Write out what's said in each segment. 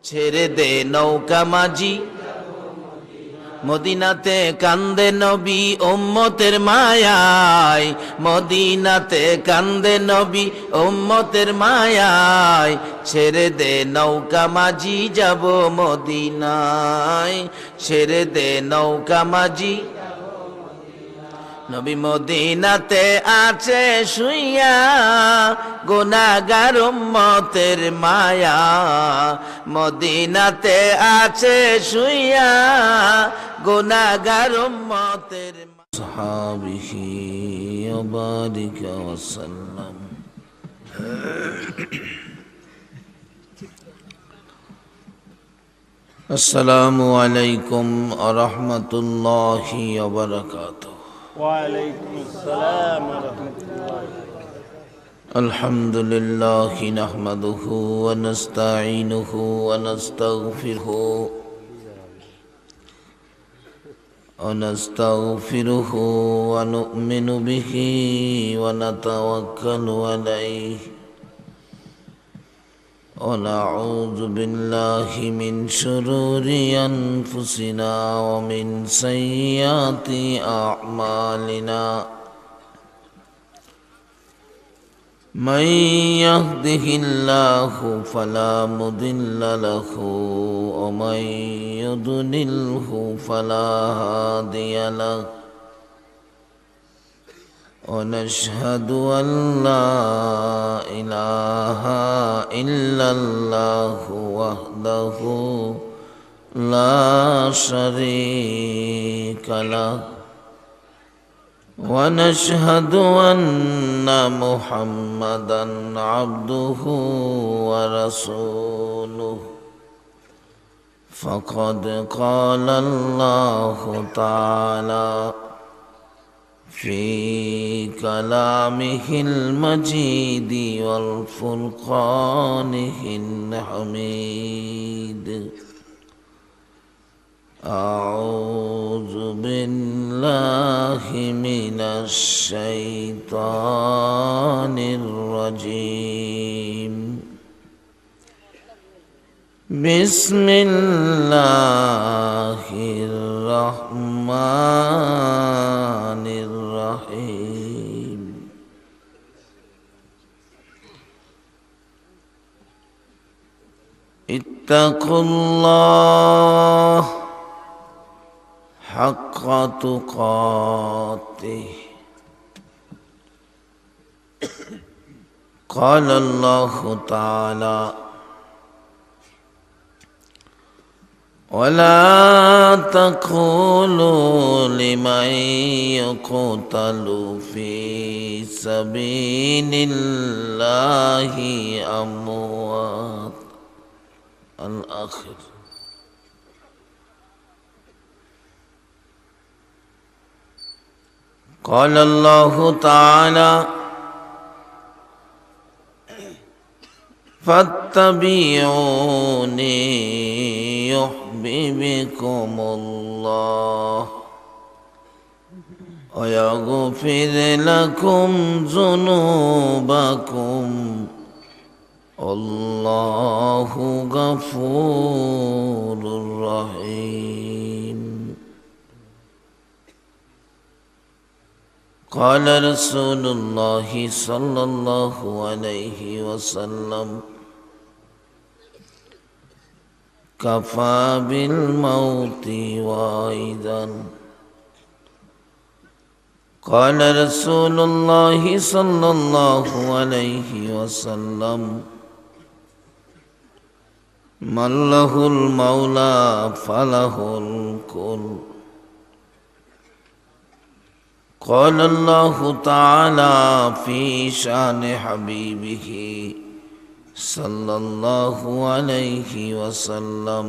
ছেড়ে দে নৌকা মাঝি মদিনাতে কান্দে নবী উম্মতের মায়ায়, মদিনাতে কান্দে নবী উম্মতের মায়ায়, ছেড়ে দে নৌকা মাঝি যাব মদিনায়, ছেড়ে দে নৌকা মাঝি। নবী মদিনাতে আছে শুইয়া গুনাহগার উম্মতের মায়া, মদিনাতে আছে শুইয়া গুনাহগার উম্মতের সাহাবিহি ওয়া বারিকা ওয়া সাল্লাম। আসসালামু আলাইকুম ওয়া রাহমাতুল্লাহি ওয়া বারাকাতুহু। وعليكم السلام ورحمة الله. الحمد لله نحمده ونستعينه ونستغفره ونؤمن به ونتوكل عليه ونعوذ بالله من شرور أنفسنا ومن سيئات أعمالنا، من يهده الله فلا مضل له ومن يضلله فلا هادي له، ونشهد أن لا إله إلا الله وحده لا شريك له، ونشهد أن محمدا عبده ورسوله، فقد قال الله تعالى في كلامه المجيد والفرقانه الحميد: أعوذ بالله من الشيطان الرجيم، بسم الله الرحمن الرحيم. اتقوا الله حق تقاته. قال الله تعالى: ولا تقولوا لمن يقتل في سبيل الله أموات. الآخر. قال الله تعالى: فاتبعوني يحببكم الله ويغفر لكم ذنوبكم والله غفور رحيم. قال رسول الله صلى الله عليه وسلم: كفى بالموت واعظا. قال رسول الله صلى الله عليه وسلم: من له المولى فله الكل. قال الله تعالى في شان حبيبه صلى الله عليه وسلم: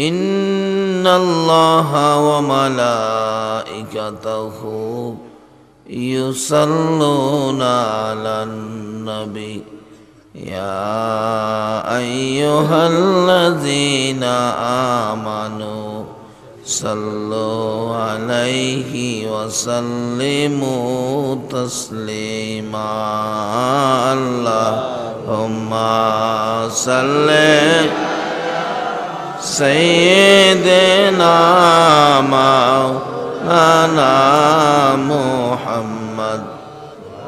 إن الله وملائكته يصلون على النبي يا أيها الذين آمنوا صلوا عليه وسلموا تسليما. اللهم সাল্লি সাইয়্যিদিনা মাওলানা মুহাম্মদ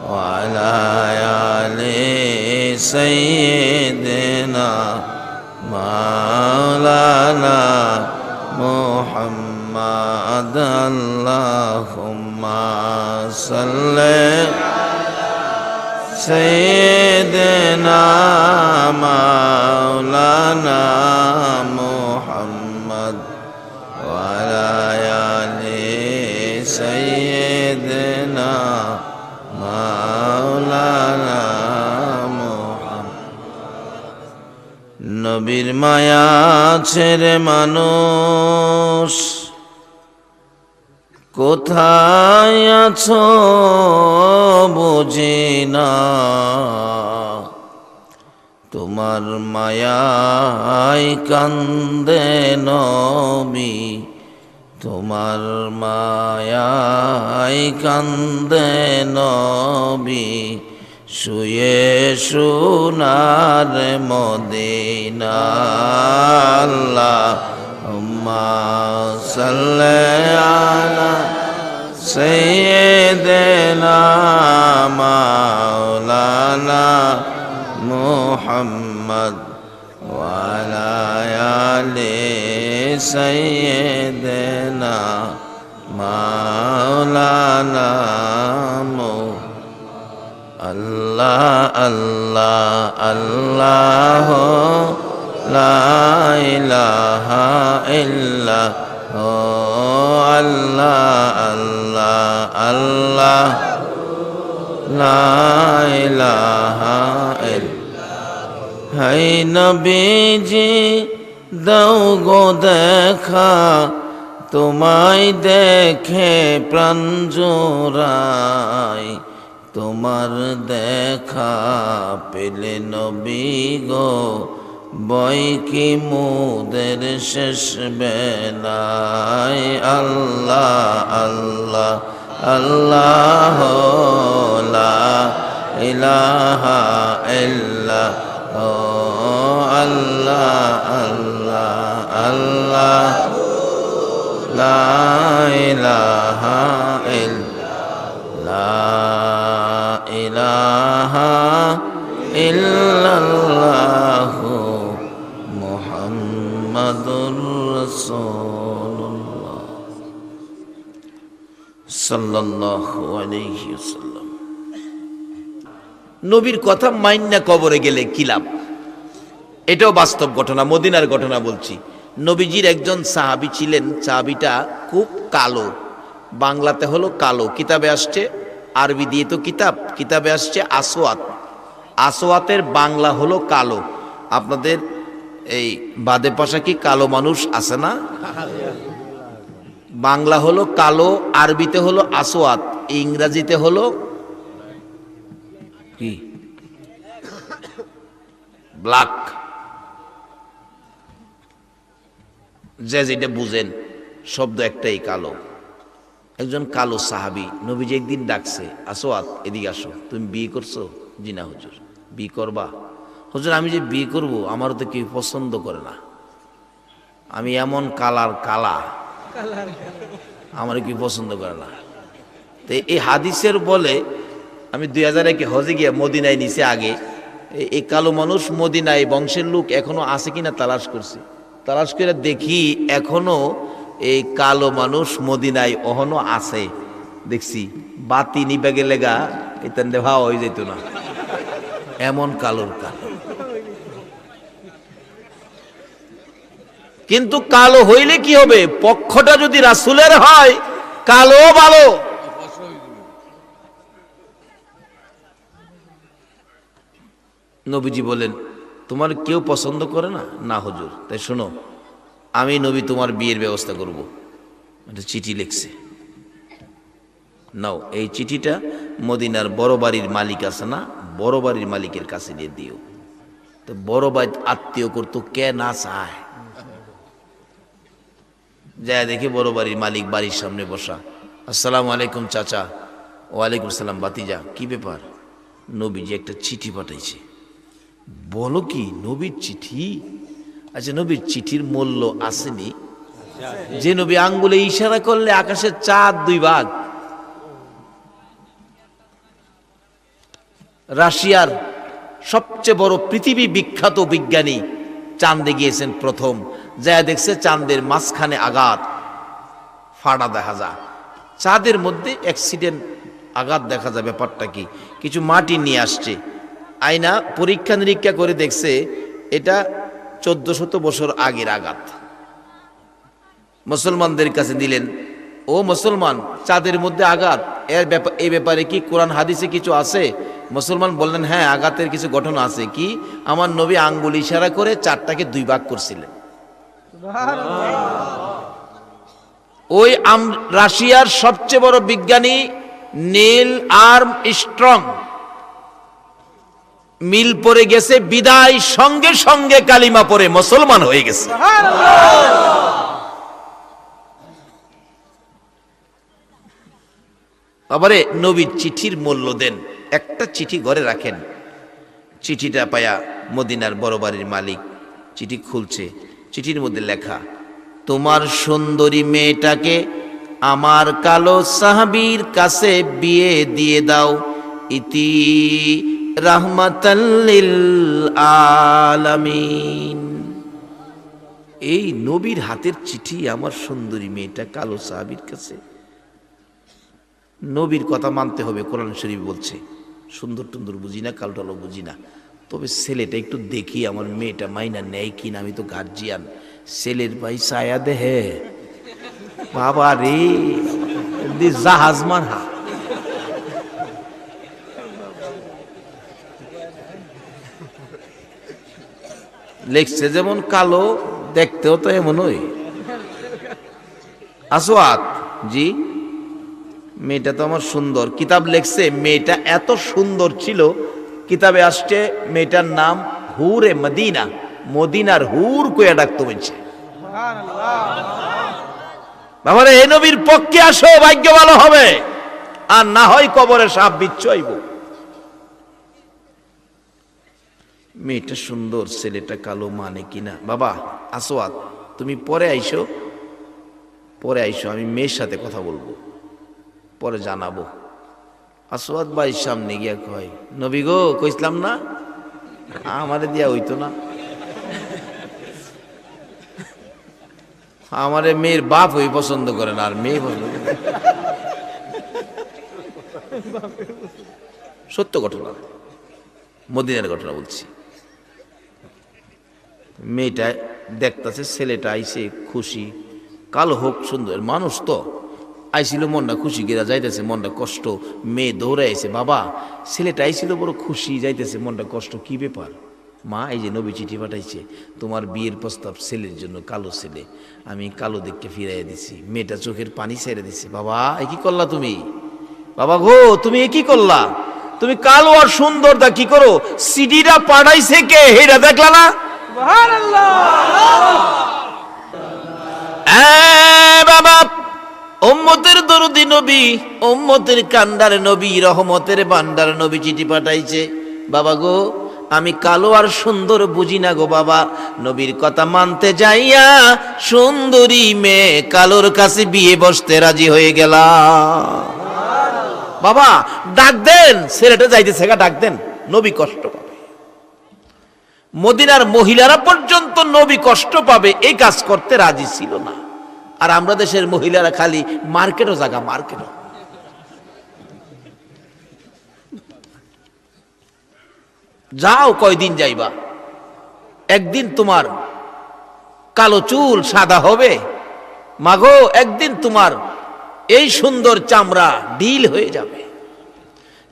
ওয়া আলা আলি সাইয়্যিদিনা মাওলানা মুহাম্মদ আল্লাহুম্মা সাল্লি সাইয়্যিদিনা মাওলানা মুহাম্মদ ওয়া আলা আলি সাইয়্যিদিনা মাওলানা নবীর মায়া ছেড়ে মানুষ কোথায় আছো বুঝি না, তোমার মায়ায় কান্দে নবী, তোমার মায়ায় কান্দে নবী, শুয়ে সোনার মদিনা। আল্লাহুম্মা সাল্লি আলা সাইয়্যিদিনা মাওলানা মুহাম্মদ ওয়া আলা আলি সাইয়্যিদিনা মাওলানা আল্লাহ আল্লাহ আল্লাহ লা ইলাহা ইল্লাল্লাহ আল্লাহ আল্লাহ আল্লাহ লা ইলাহা ইল্লাল্লাহ। হাই নবীজি দাও গো দেখা, তোমায় দেখে প্রাণ জোড়ায়, তোমার দেখা পেলে নবী গো বই কি মুদের শেষ বেলায়। আল্লাহ আল্লাহ আল্লাহ লা ইলাহা ইল্লাল্লাহ আল্লাহ আল্লাহ আল্লাহ লা ইলাহা ইল্লাল্লাহ ইলাহা ইল্লাল্লাহু মুহাম্মাদুর রাসূলুল্লাহ সাল্লাল্লাহু আলাইহি ওয়াসাল্লাম। নবীর কথা মাইন্না কবরে গেলে কি লাভ? এটাও বাস্তব ঘটনা, মদিনার ঘটনা বলছি। নবীজির একজন সাহাবী ছিলেন, সাহাবীটা খুব কালো, বাংলাতে হলো কালো, কিতাবে আসছে, আরবি দিয়ে তো কিতাবে আসছে আসওয়াত। আসওয়াতের বাংলা হলো কালো। আপনাদের এই বাদে পাশা কি কালো মানুষ আছে না? বাংলা হলো কালো, আরবিতে হলো আসওয়াত, ইংরেজিতে হলো কি ব্ল্যাক। যে যেটা বুঝেন, শব্দ একটাই, কালো। একজন কালো সাহাবী নবীজি একদিন ডাকছে, আসওয়াত এদিকে আসো, তুমি বিয়ে করছো? জি না হুজুর। বিয়ে করবা? হুজুর আমি যে বিয়ে করব আমারও তো কেউ পছন্দ করে না, আমি এমন কালা আমার কেউ পছন্দ করে না। তো এই হাদিসের বলে আমি 2001 হজে গিয়ে মদিনায় নিচে আগে এই কালো মানুষ মদিনায় বংশের লোক এখনো আছে কিনা তালাশ করছি, তালাশ করে দেখি এখনো এই কালো মানুষ মদিনায় অহনো আছে। দেখছি বাতি নিবে গেলে গা এতেন ভাও হয়ে যেত না, এমন কালোর কালো। কিন্তু কালো হইলে কি হবে? পক্ষটা যদি রাসূলের হয় কালো ভালো। নবীজি বলেন তোমার কেউ পছন্দ করে না? না হুজুর। তাই শোনো, আমি নবী তোমার বিয়ের ব্যবস্থা করব। একটা চিঠি লিখছে, নাও এই চিঠিটা মদিনার বড় বাড়ির মালিক আছে না, বড় বাড়ির মালিকের কাছে দিয়ে দিও। তো বড় বাড়ি আত্মীয় করতো, কে না চায়? যায় দেখে বড় বাড়ির মালিক বাড়ির সামনে বসা। আসসালামু আলাইকুম চাচা। ওয়ালাইকুম সালাম। বাতিজা কি ব্যাপার? নবীজি একটা চিঠি পাঠাইছে। বলো কি, নবীর চিঠি? আচ্ছা, নবীর চিঠির মূল্য আসেনি? যে নবী আঙ্গুলে ইশারা করলে আকাশের চাঁদ 2 ভাগ। রাশিয়ার সবচেয়ে বড় পৃথিবী বিখ্যাত বিজ্ঞানী চাঁদে গিয়েছেন প্রথম, যা দেখছে চাঁদের মাঝখানে আঘাত ফাটা দেখা যায়, চাঁদের মধ্যে অ্যাক্সিডেন্ট আঘাত দেখা যায়। ব্যাপারটা কি? কিছু মাটি নিয়ে আসছে, আয়না পরীক্ষা নিরীক্ষা করে দেখছে এটা 1400 বছর আগের আঘাত। মুসলমানদের কাছে দিলেন, ও মুসলমান, চাঁদের মধ্যে আঘাত, এই ব্যাপারে কি কোরআন হাদিসে কিছু আছে? মুসলমান বললেন, হ্যাঁ, আঘাতের কিছু ঘটনা আছে। কি? আমার নবী আঙ্গুল ইশারা করে চাঁদটাকে 2 ভাগ করছিলেন। ওই রাশিয়ার সবচেয়ে বড় বিজ্ঞানী নীল আর্মস্ট্রং মিল পড়ে গেছে, বিদায় সঙ্গে সঙ্গে কালিমা পড়ে মুসলমান হয়ে গেছে। আবারে নবীর চিঠির মূল্য দেন। একটা চিঠি ঘরে রাখেন, চিঠিটা পায়া মদিনার বড় বাড়ির মালিক চিঠি খুলছে, চিঠির মধ্যে লেখা, তোমার সুন্দরী মেয়েটাকে আমার কালো সাহাবীর কাছে বিয়ে দিয়ে দাও, ইতি রাহমাতাল লিল আলামিন। এই নবীর হাতের চিঠি, আমার সুন্দরী মেয়েটা কালো সাহাবীর কাছে। নবীর কথা মানতে হবে, কোরআন শরীফ বলছে। সুন্দর টুন্দর বুঝি না, কালো টালো বুঝি না, তবে ছেলেটা একটু দেখি আমার মেয়েটা মাইনা নেয় কিনা, আমি তো গার্জিয়ান। ছেলের ভাই ছায়া দেহে, বাবা রে, জাহাজ মারা। লেখছে যেমন কালো, দেখতেও তো এমনই। আসওয়াত জি, মেয়েটা তো আমার সুন্দর। কিতাব লেখছে মেয়েটা এত সুন্দর ছিল, কিতাবে আসছে মেয়েটার নাম হুরে মদিনা, মদিনার হুর কইয়া ডাকতো বলছে। বাবারে, এই নবীর পক্ষে আসো, ভাগ্য ভালো হবে, আর না হয় কবরে সাপ বিচ্ছু হইব। মেয়েটা সুন্দর, ছেলেটা কালো, মানে কিনা? বাবা আসওয়াত, তুমি পরে আইসো, পরে আইসো, আমি মেয়ের সাথে কথা বলবো, পরে জানাবো। আসওয়াত ভাই সামনে গিয়া কয়, নবী গো, কইছিলাম না আমারে দিয়া হইতো না, আমারে মেয়ের বাপ ওই পছন্দ করে না, আর মেয়ে পছন্দ করে। সত্য ঘটনা, মদিনার ঘটনা বলছি। মেয়েটা দেখতেছে ছেলেটা আইছে, খুশি, কালো হোক সুন্দর মানুষ তো আইছিল, মনটা খুশি গেরা যাইতেছে, মনটা কষ্ট। মেয়ে দৌড়ে আইছে, বাবা ছেলেটা আইছিল বড় খুশি, যাইতেছে মনটা কষ্ট, কি ব্যাপার? মা, এই যে নবী চিঠি পাঠাইছে, তোমার বিয়ের প্রস্তাব ছেলের জন্য, কালো ছেলে, আমি কালো দিককে ফিরাইয়া দিছি। মেয়েটা চোখের পানি ছেড়ে দিছে, বাবা এ কি করলা তুমি? বাবা গো, তুমি এ কি করলা? তুমি কালো আর সুন্দর দা কি করো? সিডিটা পাঠাইছে কে, হেটা দেখলা না? বাবা, উম্মতের দরদি নবী, উম্মতের কান্ডার নবী, রহমতের ভান্ডার নবী চিঠি পাঠাইছে। বাবা গো, আমি কালো আর সুন্দর বুঝি না গো বাবা, নবীর কথা মানতে যাইয়া সুন্দরী মেয়ে কালোর কাছে বিয়ে বসতে রাজি হয়ে গেলাম। বাবা ডাক দেন, ছেলেটা যাইতেছে, ডাক দেন, নবী কষ্ট পাবে। মদিনার মহিলারা পর্যন্ত নবী কষ্ট পাবে এই কাজ করতে রাজি ছিল না। আর আমরা দেশের মহিলারা খালি মার্কেটও জায়গা, মার্কেটও। যাও, কয়দিন যাইবা? একদিন তোমার কালো চুল সাদা হবে, মাগো একদিন তোমার এই সুন্দর চামড়া ঢিল হয়ে যাবে।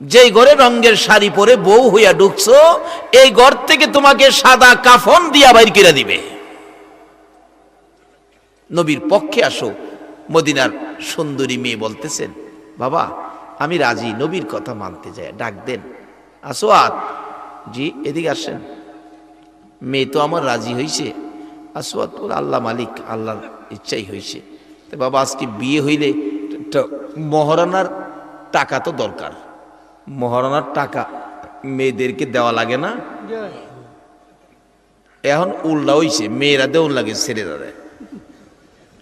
যেই ঘরে রঙের শাড়ি পরে বউ হইয়া ঢুকছো, এই ঘর থেকে তোমাকে সাদা কাফন দিয়া বাইর করে দিবে। নবীর পক্ষে আসো। মদিনার সুন্দরী মেয়ে বলতেছেন, বাবা আমি রাজি, নবীর কথা মানতে যাই, ডাক দেন। আসওয়াত জি, এদিকে আসেন। মেয়ে তো আমার রাজি হইছে। আসওয়াত বলে, আল্লাহ মালিক, আল্লাহর ইচ্ছাই হইছে। তো বাবা আজকে বিয়ে হইলে মহারানার টাকা তো দরকার, মহারানার টাকা মেয়েদেরকে দেওয়া লাগে না? এখন উল্টা হইছে, মেয়েরা দেউল লাগে ছেলেরা দেয়।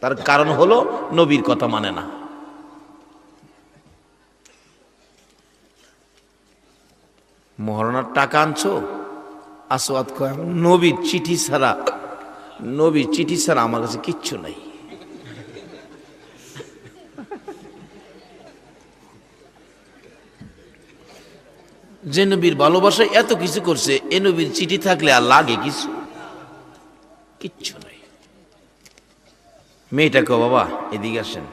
তার কারণ হলো নবীর কথা মানে না। মহারণার টাকা আনছো, আসওয়াদ কয় নবীর চিঠি ছাড়া, নবীর চিঠি ছাড়া আমার কাছে কিচ্ছু নাই। যে নবীর ভালোবাসায় এত কিছু করছে, এ নবীর চিঠি থাকলে আর লাগে কিছু? কিচ্ছু নাই। মেয়েটা কো বাবা এদিকে আসেন,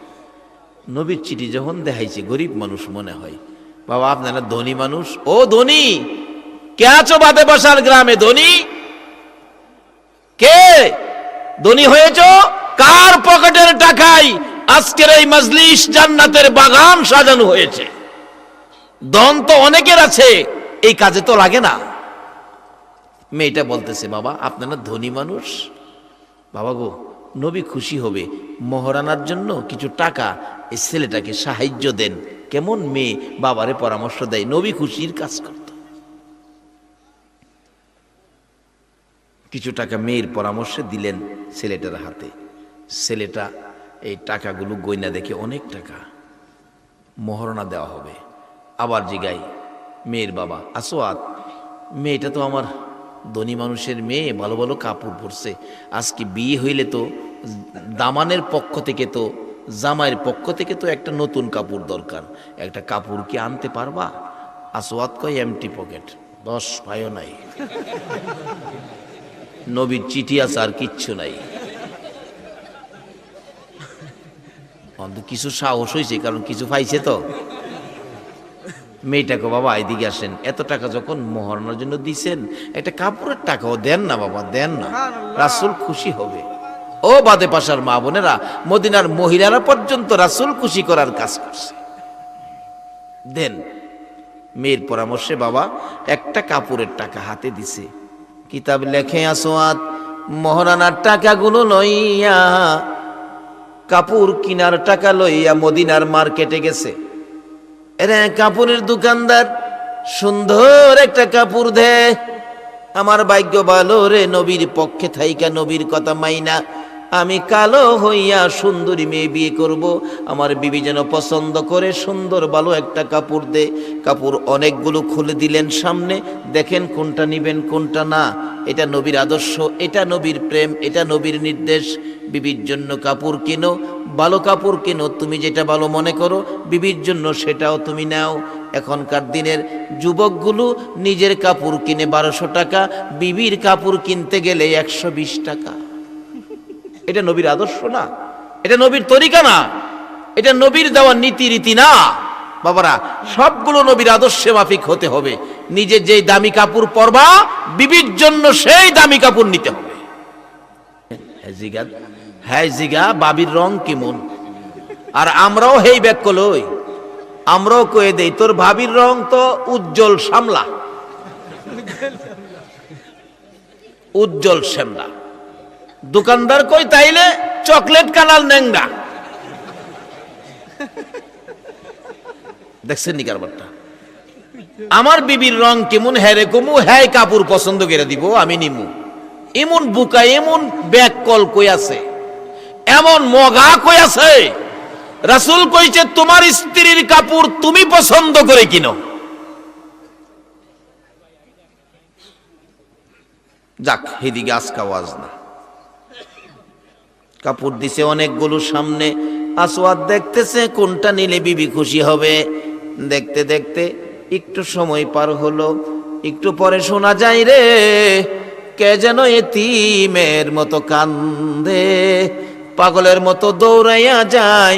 নবীর চিঠি যখন দেখাইছে গরিব মানুষ মনে হয়, বাবা আপনারা ধনী মানুষ। ও ধনী, কে আছো বাদে বসার গ্রামে? ধনী কে? ধনী হয়েছ কার পকেটের টাকায় আজকের এই মজলিস জান্নাতের বাগান সাজানো হয়েছে? ধন তো অনেকের আছে, এই কাজে তো লাগে না। মেয়েটা বলতেছে বাবা আপনারা ধনী মানুষ, বাবা গো নবী খুশি হবে, মহারানার জন্য কিছু টাকা এই ছেলেটাকে সাহায্য দেন। কেমন মেয়ে বাবারে পরামর্শ দেয়, নবী খুশির কাজ করত। কিছু টাকা মেয়ের পরামর্শে দিলেন ছেলেটার হাতে। ছেলেটা এই টাকাগুলো গয়না দেখে অনেক টাকা, মহারণা দেওয়া হবে। আবার জিগাই মেয়ের বাবা আসওয়াদ, মেয়েটা তো আমার ধনী মানুষের মেয়ে, ভালো ভালো কাপড় পরছে, আজকে বিয়ে হইলে তো দামানের পক্ষ থেকে তো জামাইয়ের পক্ষ থেকে তো একটা নতুন কাপড় দরকার, একটা কাপড় কি আনতে পারবা? আসওয়াদ কয় এমটি পকেট, 10 পায়ও নাই, নবীর চিঠি আছে আর কিচ্ছু নাই। কিছু সাহস হয়েছে, কারণ কিছু পাইছে তো। মেয়েটাকে বাবা এদিকে আসেন, এত টাকা যখন মহারণার জন্য দিছেন, একটা কাপড়ের টাকাও দেন না বাবা, দেন না, রাসূল খুশি হবে। ও বাদে পাশার মা বোনেরা, মদিনার মহিলারা পর্যন্ত রাসূল খুশি করার কাজ করছে, দেন। মেয়ের পরামর্শে বাবা একটা কাপড়ের টাকা হাতে দিছে। কিতাব লেখে আসওয়াদ মহারণার টাকাগুলো লইয়া, কাপড় কিনার টাকা লইয়া মদিনার মার্কেটে গেছে। এরে কাপড়ের দোকানদার সুন্দর একটা কাপড় দে, আমার ভাগ্য ভালো রে, নবীর পক্ষে থাইকা নবীর কথা মাইনা আমি কালো হইয়া সুন্দরী মেয়ে বিয়ে করব, আমার বিবি যেন পছন্দ করে সুন্দর ভালো একটা কাপড় দে। কাপড় অনেকগুলো খুলে দিলেন সামনে, দেখেন কোনটা নিবেন কোনটা না। এটা নবীর আদর্শ, এটা নবীর প্রেম, এটা নবীর নির্দেশ। বিবির জন্য কাপড় কিনো, ভালো কাপড় কিনো, তুমি যেটা ভালো মনে করো, বিবির জন্য সেটাও তুমি নাও। এখনকার দিনের যুবকগুলো নিজের কাপড় কিনে 1200 টাকা, বিবির কাপড় কিনতে গেলে 120 টাকা। এটা নবীর আদর্শ না, এটা নবীর তরিকা না, এটা নবীর দেওয়া নীতি রীতি না। বাবারা, সবগুলো নবীর আদর্শে মাফিক হতে হবে। নিজে যেই দামি কাপড় পরবা, বিবির জন্য সেই দামি কাপড় নিতে হবে। হ্যাঁ জিগা বাবির রং কেমন, আর আমরাও হেই ব্যাক লই, আমরাও কয়ে দেই তোর ভাবির রং তো উজ্জ্বল শ্যামলা, উজ্জ্বল শ্যামলা। দোকানদার কই তাইলে চকলেট কালার ন্যাংরা। দেখছেন নি কারবারটা? আমার বিবির রং কেমন, হ্যাঁ রে কমু, হ্যাঁ কাপড় পছন্দ করে দিব, আমি নিমু। এমন বুকা, এমন ব্যাক কল কই আছে, এমন মগা কই আছে? রাসূল কইছে তোমার স্ত্রীর কাপড় তুমি পছন্দ করে কিনো। যাক, এদিকে আজকা ওয়াজ না। কাপড় দিছে অনেকগুলো সামনে, আসওয়াদ দেখতেছে কোনটা নিলে বিবি খুশি হবে। দেখতে দেখতে একটু সময় পার হলো, একটু পরে শোনা যায় রে কে যেন এতিমের মতো কান্দে, পাগলের মতো দৌড়াইয়া যায়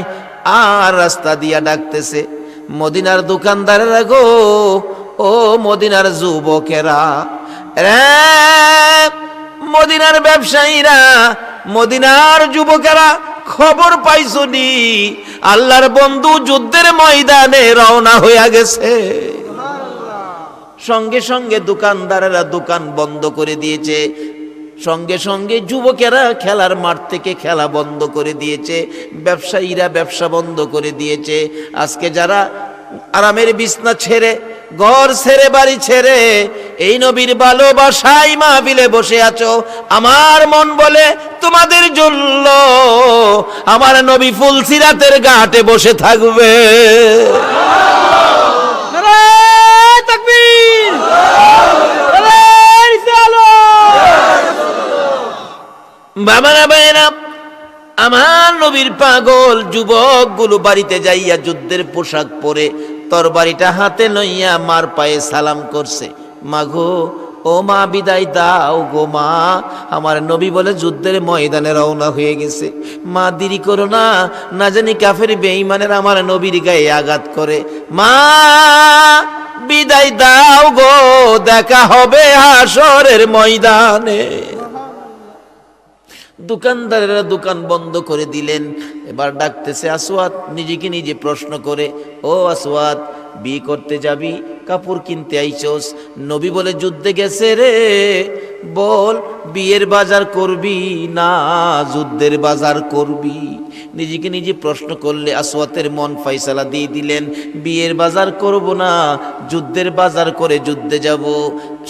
আর রাস্তা দিয়া ডাকতেছে, মদিনার দোকানদারেরা গো, ও মদিনার যুবকেরা রে, মদিনার ব্যবসায়ীরা, মদিনার যুবকেরা, খবর পাইছো নি? আল্লাহর বন্ধু যুদ্ধের ময়দানে রওনা হইয়া গেছে। সঙ্গে সঙ্গে দোকানদারেরা দোকান বন্ধ করে দিয়েছে, সঙ্গে সঙ্গে যুবকেরা খেলার মাঠ থেকে খেলা বন্ধ করে দিয়েছে, ব্যবসায়ীরা ব্যবসা বন্ধ করে দিয়েছে। আজকে যারা আরামের বিছনা ছেড়ে ঘর ছেড়ে বাড়ি ছেড়ে এই নবীর ভালোবাসায় মাহফিলে বসে আছো, আমার মন বলে তোমাদের জন্য আমার নবী ফুলসিরাতের ঘাটে বসে থাকবে। নারায়ে তাকবীর, নারায়ে রিসালাত। বাবারা ভাইয়েরা, আমার নবীর পাগল যুবকগুলো বাড়িতে যাইয়া যুদ্ধের পোশাক পরে তরবারিটা হাতে লইয়া মার পায়ে সালাম করছে, মাগো ও মা বিদায় দাও গো মা, আমার নবী বলে যুদ্ধের ময়দানে রওনা হয়ে গেছে, মা দেরি করো না, না জানি কাফের বেঈমানের আমার নবীর গায়ে আঘাত করে, মা বিদায় দাও গো, দেখা হবে হাসরের ময়দানে। দোকানদারেরা দোকান বন্ধ করে দিলেন। এবার ডাকতেছে আসওয়াদ, নিজেকে নিজে প্রশ্ন করে, ও আসওয়াদ, বিয়ে করতে যাবি, কাপড় কিনতে আইছস, নবী বলে যুদ্ধে গেছে রে, বল বিয়ের বাজার করবি না যুদ্ধের বাজার করবি? নিজেকে নিজে প্রশ্ন করলে আসওয়াতের মন ফয়সালা দিয়ে দিলেন, বিয়ের বাজার করব না, যুদ্ধের বাজার করে যুদ্ধে যাব।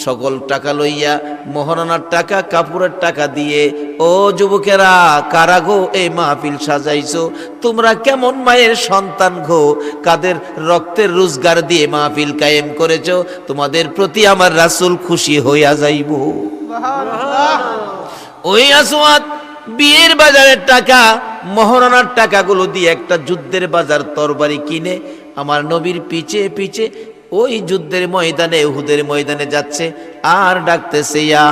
সকল টাকা লইয়া, মোহরানার টাকা, কাপড়ের টাকা দিয়ে, ও যুবকেরা কারা গো এই মাহফিল সাজাইছো, তোমরা কেমন মায়ের সন্তান গো, কাদের রক্তের রোজগার দিয়ে মাহফিল কায়েম করেছো, তোমাদের প্রতি আমার রাসূল খুশি হইয়া যাইব। ওই আসওয়াদ বিয়ের বাজারের টাকা, মোহরানার টাকাগুলো দিয়ে একটা যুদ্ধের বাজার তরবারি কিনে আমার নবীর পিছে পিছে ওই যুদ্ধের ময়দানে, উহুদের ময়দানে যাচ্ছে আর ডাকতেছে, ইয়া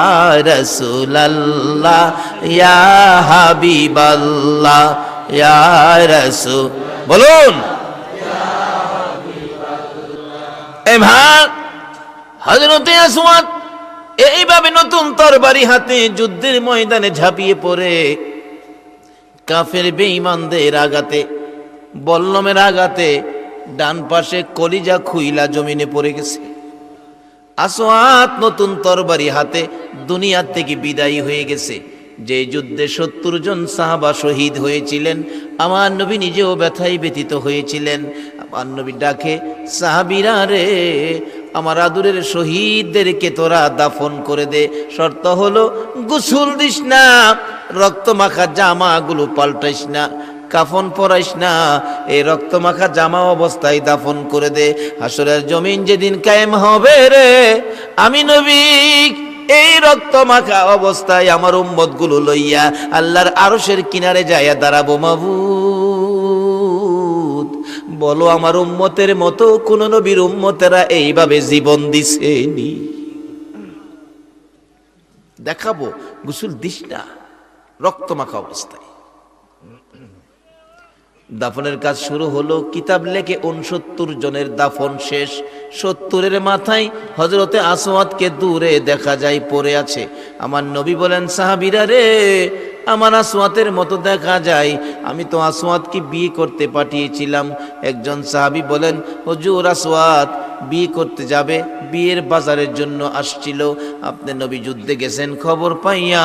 রাসূলুল্লাহ, ইয়া হাবিবাল্লাহ, ইয়া রাসূল, বলুন এবার হযরতে আসওয়াদ এইভাবে নতুন তরবারি হাতে যুদ্ধের ময়দানে ঝাঁপিয়ে পড়ে কাফের বেঈমানদের আঘাতে, বল্লমের আঘাতে ডান পাশে কলিজা খুইলা জমিনে পড়ে গেছে। আসওয়াদ নতুন তরবারি হাতে দুনিয়া থেকে বিদায়ী হয়ে গেছে। যে যুদ্ধে 70 জন সাহাবা শহীদ হয়েছিলেন, আমার নবী নিজেও ব্যথায় ব্যথিত হয়েছিলেন। আমার নবী ডাকে, সাহাবীরা রে, আমার আদুরের শহীদদেরকে তোরা দাফন করে দে, শর্ত হলো গোসল দিস না, রক্ত মাখা জামাগুলো পাল্টাইস না, কাফন পরাইস না, এই রক্ত মাখা জামা অবস্থায় দাফন করে দে। হাসরের জমিন যেদিন কায়েম হবে রে, আমি নবী এই রক্ত মাখা অবস্থায় আমার উম্মত গুলো লইয়া আল্লাহর আরশের কিনারে যাইয়া দাঁড়াবো। মাবুদ বলো, আমার উম্মতের মতো কোন নবীর উম্মতেরা এইভাবে জীবন দিছেনি? দেখাবো গোসল দিস না, রক্ত মাখা অবস্থায়। দাফনের কাজ শুরু হলো। কিতাব লেখে 69 জনের দাফন শেষ। 70-এর মাথায় হযরতে আসওয়াদকে দূরে দেখা যায় পড়ে আছে। আমার নবী বলেন, সাহাবীরা রে, আমার আসওয়াদের মতো দেখা যায়, আমি তো আসওয়াদকে বিয়ে করতে পাঠিয়েছিলাম। একজন সাহাবী বলেন, হুজুর আসওয়াদ বিয়ে করতে যাবে, বিয়ের বাজারের জন্য আসছিল, আপনি নবী যুদ্ধে গেছেন খবর পাইয়া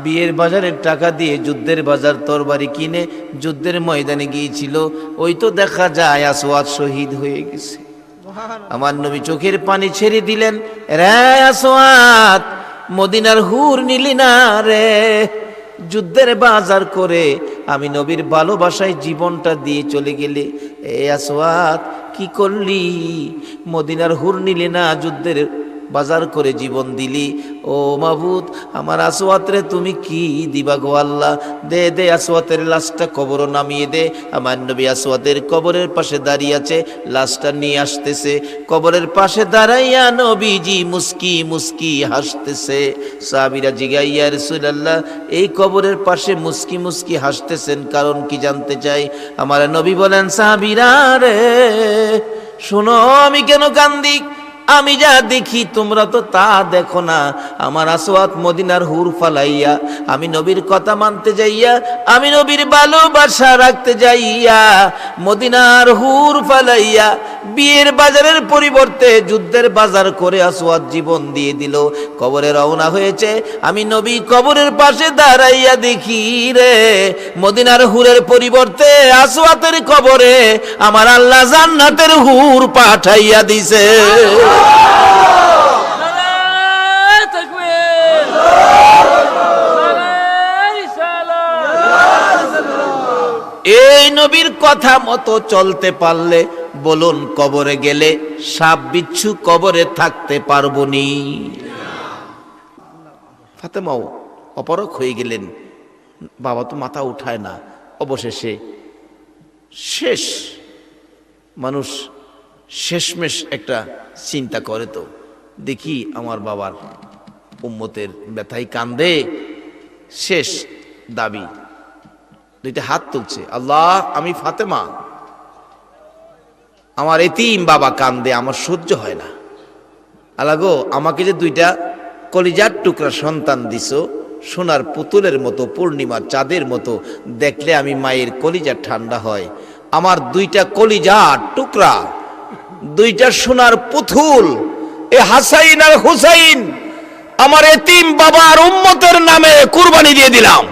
বিয়ের বাজারের টাকা দিয়ে যুদ্ধের বাজার তরবারি কিনে যুদ্ধের ময়দানে গিয়েছিল, ওই তো দেখা যায় আসওয়াদ শহীদ হয়ে গেছে। আমার নবী চোখের পানি ছেড়ে দিলেন, রে আসওয়াদ, মদিনার হুর নিলি না রে, যুদ্ধের বাজার করে আমি নবীর ভালোবাসায় জীবনটা দিয়ে চলে গেলে, এ আসওয়াদ কি করলি, মদিনার হুর নিলি না, যুদ্ধের বাজার করে জীবন দিলি। ও মাবুদ, আমার আসওয়াদ রে তুমি কি দিবা গো আল্লাহ, দে দে আসওয়াদের লাশটা কবর নামিয়ে দে। আমার নবী আসওয়াদের কবরের পাশে দাঁড়িয়ে আছে, লাশটা নিয়ে আসতেছে, কবরের পাশে দাঁড়াইয়া নবীজি মুস্কি মুস্কি হাসতেছে। সাহাবীরা জিজ্ঞাসা, ইয়া রাসূলুল্লাহ, এই কবরের পাশে মুস্কি মুস্কি হাসতেছেন কারণ কি জানতে চাই? আমার নবী বলেন, সাহাবীরা রে শোনো, আমি কেন কান্দি, আমি যা দেখি তোমরা তো তা দেখো না। আমার আসওয়াদ মদিনার হুর ফালাইয়া, আমি নবীর কথা মানতে যাইয়া, আমি নবীর ভালোবাসা রাখতে যাইয়া, মদিনার হুর ফালাইয়া বিয়ের বাজারের পরিবর্তে যুদ্ধের বাজার করে আসওয়াদ জীবন দিয়ে দিল, কবরে রওনা হয়েছে। আমি নবী কবরের পাশে দাঁড়াইয়া দেখি রে, মদিনার হুরের পরিবর্তে আসওয়াতের কবরে আমার আল্লাহ জান্নাতের হুর পাঠাইয়া দিছে। নারায়ে তাকবীর, নারায়ে রিসালাত। এই নবীর কথা মতো চলতে পারলে বলুন, কবরে গেলে সাপ বিচ্ছু কবরে থাকতে পারবো নি? ফাতেমাও অপরক হয়ে গেলেন, বাবা তো মাথা উঠায় না। অবশেষে শেষ মানুষ শেষমেশ একটা চিন্তা করে, তো দেখি আমার বাবার উম্মতের ব্যথায় কান্দে। শেষ দাবি, দুইটা হাত তুলছে, আল্লাহ আমি ফাতেমা, আমার এতিম বাবা কান্দে, আমার সহ্য হয় না। আল্লাহ গো, আমাকে যে দুইটা কলিজার টুকরা সন্তান দিছো, সোনার পুতুলের মতো, পূর্ণিমার চাঁদের মতো, দেখলে আমি মায়ের কলিজা ঠান্ডা হয়। আমার দুইটা কলিজার টুকরা, দুইটা সোনার পুতুল, এ হাসাইন আর হুসাইন, আমার এতিম বাবার উম্মতের নামে কুরবানি দিয়ে দিলাম।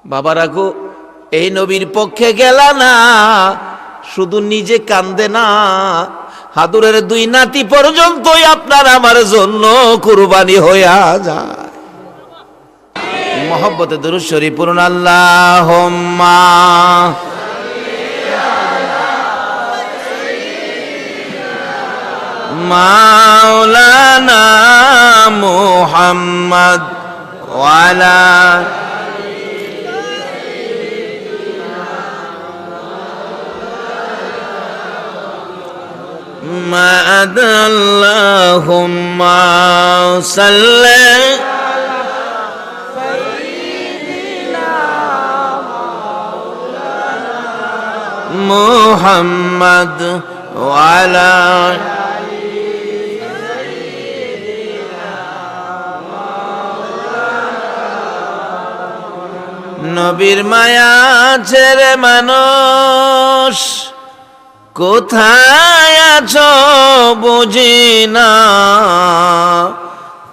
বাবারা গো, এই নবীর পক্ষে গেল না, শুধু নিজে কান্দে না, হাদুরের দুই নাতি পর্যন্তই আপনার আমার জন্য কুরবানি হইয়া যায়। মহব্বতে দুরূদ শরীফ পড়ুন, আল্লাহুম্মা মাওলানা মুহাম্মদ ওয়ালা মা'দ আল্লাহুম্মা সাল্লি মুহাম্মদ ওয়ালা নবীর মায়া ছেড়ে মানুষ কোথায় আছো বুঝি না,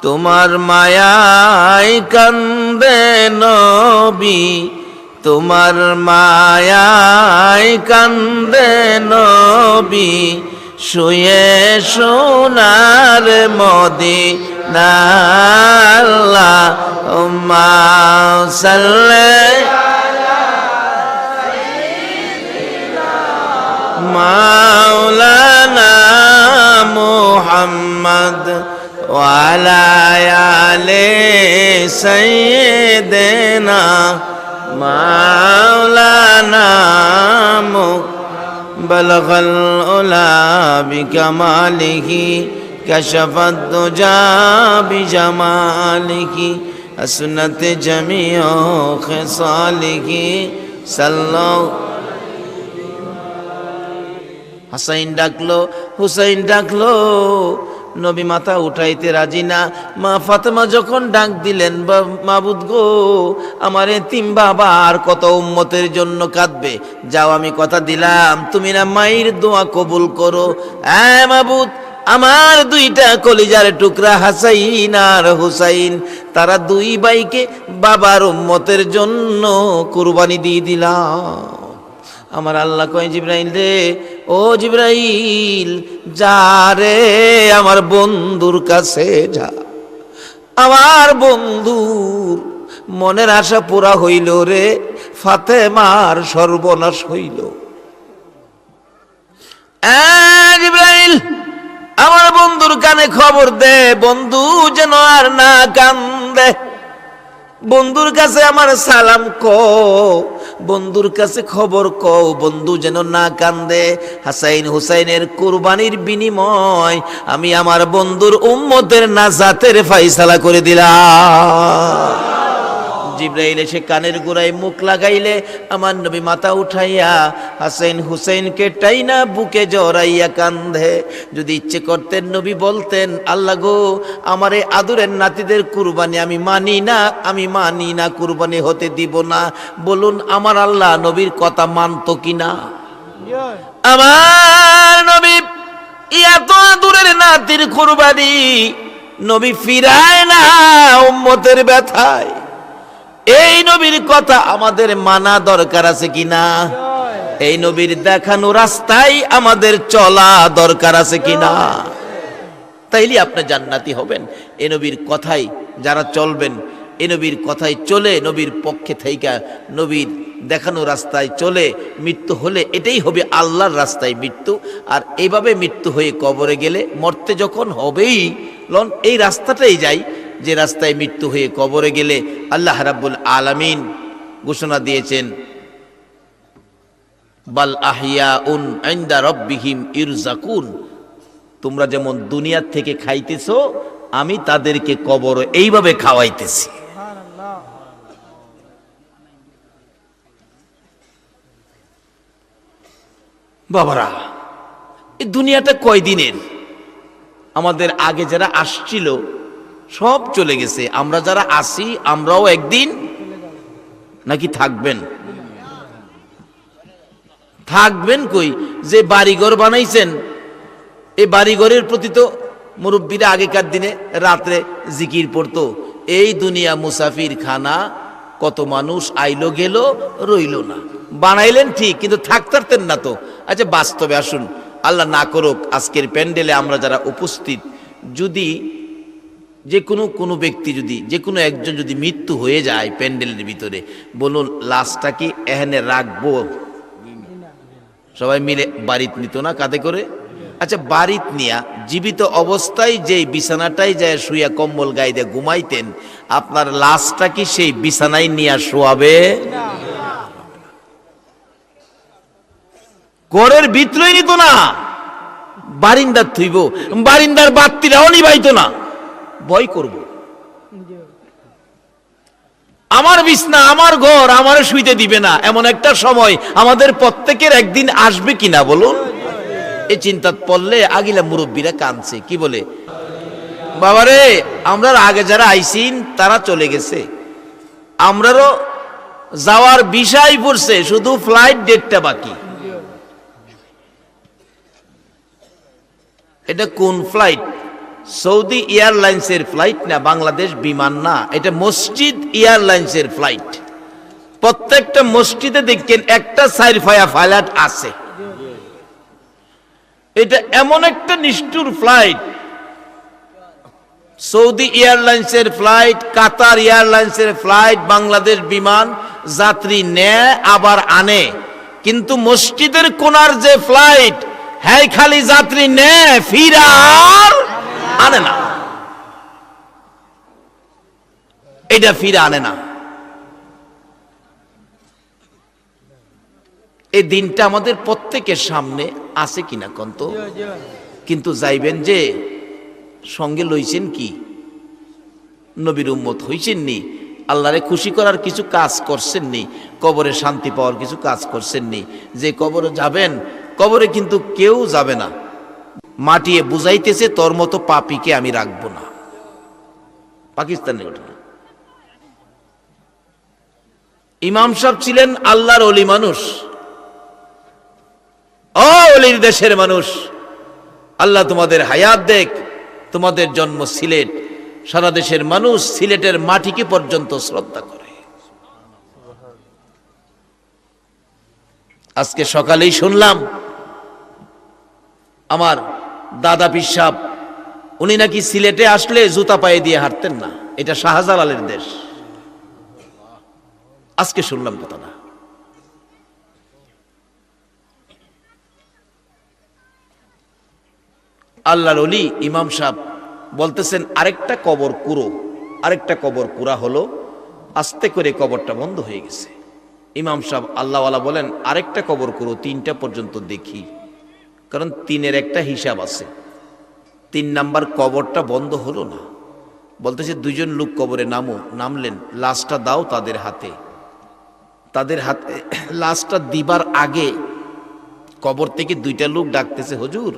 তোমার মায়ায় কান্দে নবী, তোমার মায়ায় কান্দে নবী, শুয়ে সোনার মদিনা। আল্লাহুম্মা সাল্লি মাওলানা মুহাম্মদ ওয়ালা আলি সাইয়্যিদিনা মাওলানা বালাগাল উলা বিকামালিহি কাশাফাদ দুজা বিজামালিহি আসনাত জামিউ খিসালিহি সাল্লাল্লাহু। হাসাইন ডাকলো, হুসাইন ডাকলো, নবী মাথা উঠাইতে রাজি না। মা ফাতেমা যখন ডাক দিলেন, মাবুদ গো, আমার এতিম বাবা আর কত উম্মতের জন্য কাঁদবে, যাও আমি কথা দিলাম, তুমি না মায়ের দোয়া কবুল করো। মাবুদ, আমার দুইটা কলিজার টুকরা হাসাইন আর হুসাইন, তারা দুই ভাইকে বাবার উম্মতের জন্য কুরবানি দিয়ে দিলাম। আমার আল্লাহ কয়, জিবরাইল রে, ও জিবরাইল, যা রে আমার বন্ধুর কাছে যা। আমার বন্ধুর মনের আশা পুরা হইল রে, ফাতেমার সর্বনাশ হইল। জিবরাইল, আমার বন্ধুর কানে খবর দে, বন্ধু যেন আর না কান্দে। বন্ধুর কাছে আমার সালাম কও, বন্ধুর কাছে খবর কও, বন্ধু যেন না কান্দে। হাসাইন হুসাইনের কুরবানির বিনিময় আমি আমার বন্ধুর উম্মতের নাজাতের ফায়সালা করে দিলাম। জিব্রাইল এসে কানের গোড়ায় মুখ লাগাইলে আমার নবী মাথা উঠাইয়া হাসেন হুসেনকে টাইনা বুকে জড়াইয়া কান্ধে। যদি ইচ্ছে করতেন নবী বলতেন, আল্লাহ গো, আমার এই আদরের নাতিদের কুরবানি আমি মানি না, কুরবানি হতে দিব না। বলুন আমার আল্লাহ নবীর কথা মানতো কিনা? আমার নবী এত আদরের নাতির কুরবানি নবী ফিরায় না উম্মতের ব্যথায়। এই নবীর কথা আমাদের মানা দরকার আছে কিনা? এই নবীর দেখানো রাস্তায় আমাদের চলা দরকার আছে কিনা? তাইলে আপনি জান্নাতি হবেন। এই নবীর কথাই যারা চলবেন, এই নবীর কথায় চলে, নবীর পক্ষে থেকে নবীর দেখানো রাস্তায় চলে মৃত্যু হলে এটাই হবে আল্লাহর রাস্তায় মৃত্যু। আর এইভাবে মৃত্যু হয়ে কবরে গেলে মরতে যখন হবেই লন, এই রাস্তাটাই যাই যে রাস্তায় মৃত্যু হয়ে কবরে গেলে আল্লাহ রাব্বুল আলামিন ঘোষণা দিয়েছেন, বাল আহইয়াউন ইনদা রাব্বিহিম ইরজাকুন। তোমরা যেমন দুনিয়া থেকে খাইতেছো, আমি তাদেরকে কবর এইভাবে খাওয়াইতেছি। বাবারা, এই দুনিয়াটা কয়দিনের? আমাদের আগে যারা আসছিল সব চলে গেছে, আমরা যারা আসি আমরাও একদিন নাকি থাকবেন? থাকবেন কই? যে বাড়িঘর বানাইছেন, এই বাড়িঘরের প্রতি তো মুরব্বীরা আগেকার দিনে রাত্রে জিকির পড়তো, এই দুনিয়া মুসাফির খানা, কত মানুষ আইলো গেল রইল না। বানাইলেন ঠিক, কিন্তু থাকতেন না তো। আচ্ছা বাস্তবে আসুন, আল্লাহ না করুক আজকের প্যান্ডেলে আমরা যারা উপস্থিত, যদি যে কোনো ব্যক্তি, যদি যে কোনো একজন যদি মৃত্যু হয়ে যায় প্যান্ডেলের ভিতরে, বলুন লাশটা কি এখানে রাখবো? সবাই মিলে বাড়িতে নিত না কাঁধে করে? আচ্ছা বাড়িতে নিয়া জীবিত অবস্থায় যেই বিছানাটাই যায় শুয়া কম্বল গায়ে দিয়ে ঘুমাইতেন, আপনার লাশটা কি সেই বিছানায় নিয়ে শোয়াবে? ঘরের ভিতরেই নিত না, বারিন্দার থইব, বারিন্দার বাত্তিরাও নিবাইতো না, ভয় করব। আমার বিছনা, আমার ঘর, আমার শুইতে দিবে না, এমন একটা সময় আমাদের প্রত্যেকের একদিন আসবে কিনা বলুন? এই চিন্তা পড়লে আগিলা মুরব্বীরা কাঁদছে, কি বলে, বাবারে আমরা আগে যারা আইসিন তারা চলে গেছে, আমরারও যাওয়ার বিষয় পড়ছে, শুধু ফ্লাইট ডেটটা বাকি। এটা কোন ফ্লাইট? সৌদি এয়ারলাইন্সের ফ্লাইট না, বাংলাদেশ বিমান না, এটা মসজিদ এয়ারলাইন্সের ফ্লাইট। প্রত্যেকটা মসজিদে দেখেন একটা সাইড ফায়া ফ্লাইট আছে। এটা এমন একটা নিষ্ঠুর ফ্লাইট, সৌদি এয়ারলাইন্সের ফ্লাইট, কাতার এয়ারলাইন্সের ফ্লাইট, বাংলাদেশ বিমান যাত্রী নেয় আবার আনে, কিন্তু মসজিদের কোনার যে ফ্লাইট, হ্যাঁ খালি যাত্রী নেয়, ফিরার আনে না। এটা ফিরে আনে না। এই দিনটা আমাদের প্রত্যেকের সামনে আছে কিনা কন্ত? কিন্তু যাইবেন যে সঙ্গে লইছেন কি? নবীর উম্মত হইছেন নি? আল্লাহরে খুশি করার কিছু কাজ করছেন নি? কবরে শান্তি পাওয়ার কিছু কাজ করছেন নি? যে কবরে যাবেন, কবরে কিন্তু কেউ যাবে না মাটিয়ে বুঝাইতেছে তোর মতো পাপীকে আমি রাখবো না। পাকিস্তানের ঘটনা। ইমাম সাহেব ছিলেন আল্লাহর ওলি মানুষ, ও ওলির দেশের মানুষ, আল্লাহ তোমাদের হায়াত দেখ। তোমাদের জন্ম সিলেট, সারা দেশের মানুষ সিলেটের মাটিকে পর্যন্ত শ্রদ্ধা করে। আজকে সকালেই শুনলাম আমার দাদা পীর সাহেব, উনি নাকি সিলেটে আসলে জুতা পায়ে দিয়ে হাঁটতেন না, এটা শাহজালালের দেশ। আজকে শুনলাম কথাটা। আল্লাহর ওলি ইমাম সাহেব বলতেছেন আরেকটা কবর কুরো, আরেকটা কবর কুরা হলো, আস্তে করে কবরটা বন্ধ হয়ে গেছে। ইমাম সাহেব আল্লাহওয়ালা বলেন আরেকটা কবর কুরো, 3টা পর্যন্ত দেখি, কারণ 3-এর একটা হিসাব আছে। 3 নাম্বার কবরটা বন্ধ হলো না, বলতেছে দুইজন লোক কবরে নামলেন, লাশটা দাও তাদের হাতে। লাশটা দিবার আগে কবর থেকে দুইটা লোক ডাকতেছে, হুজুর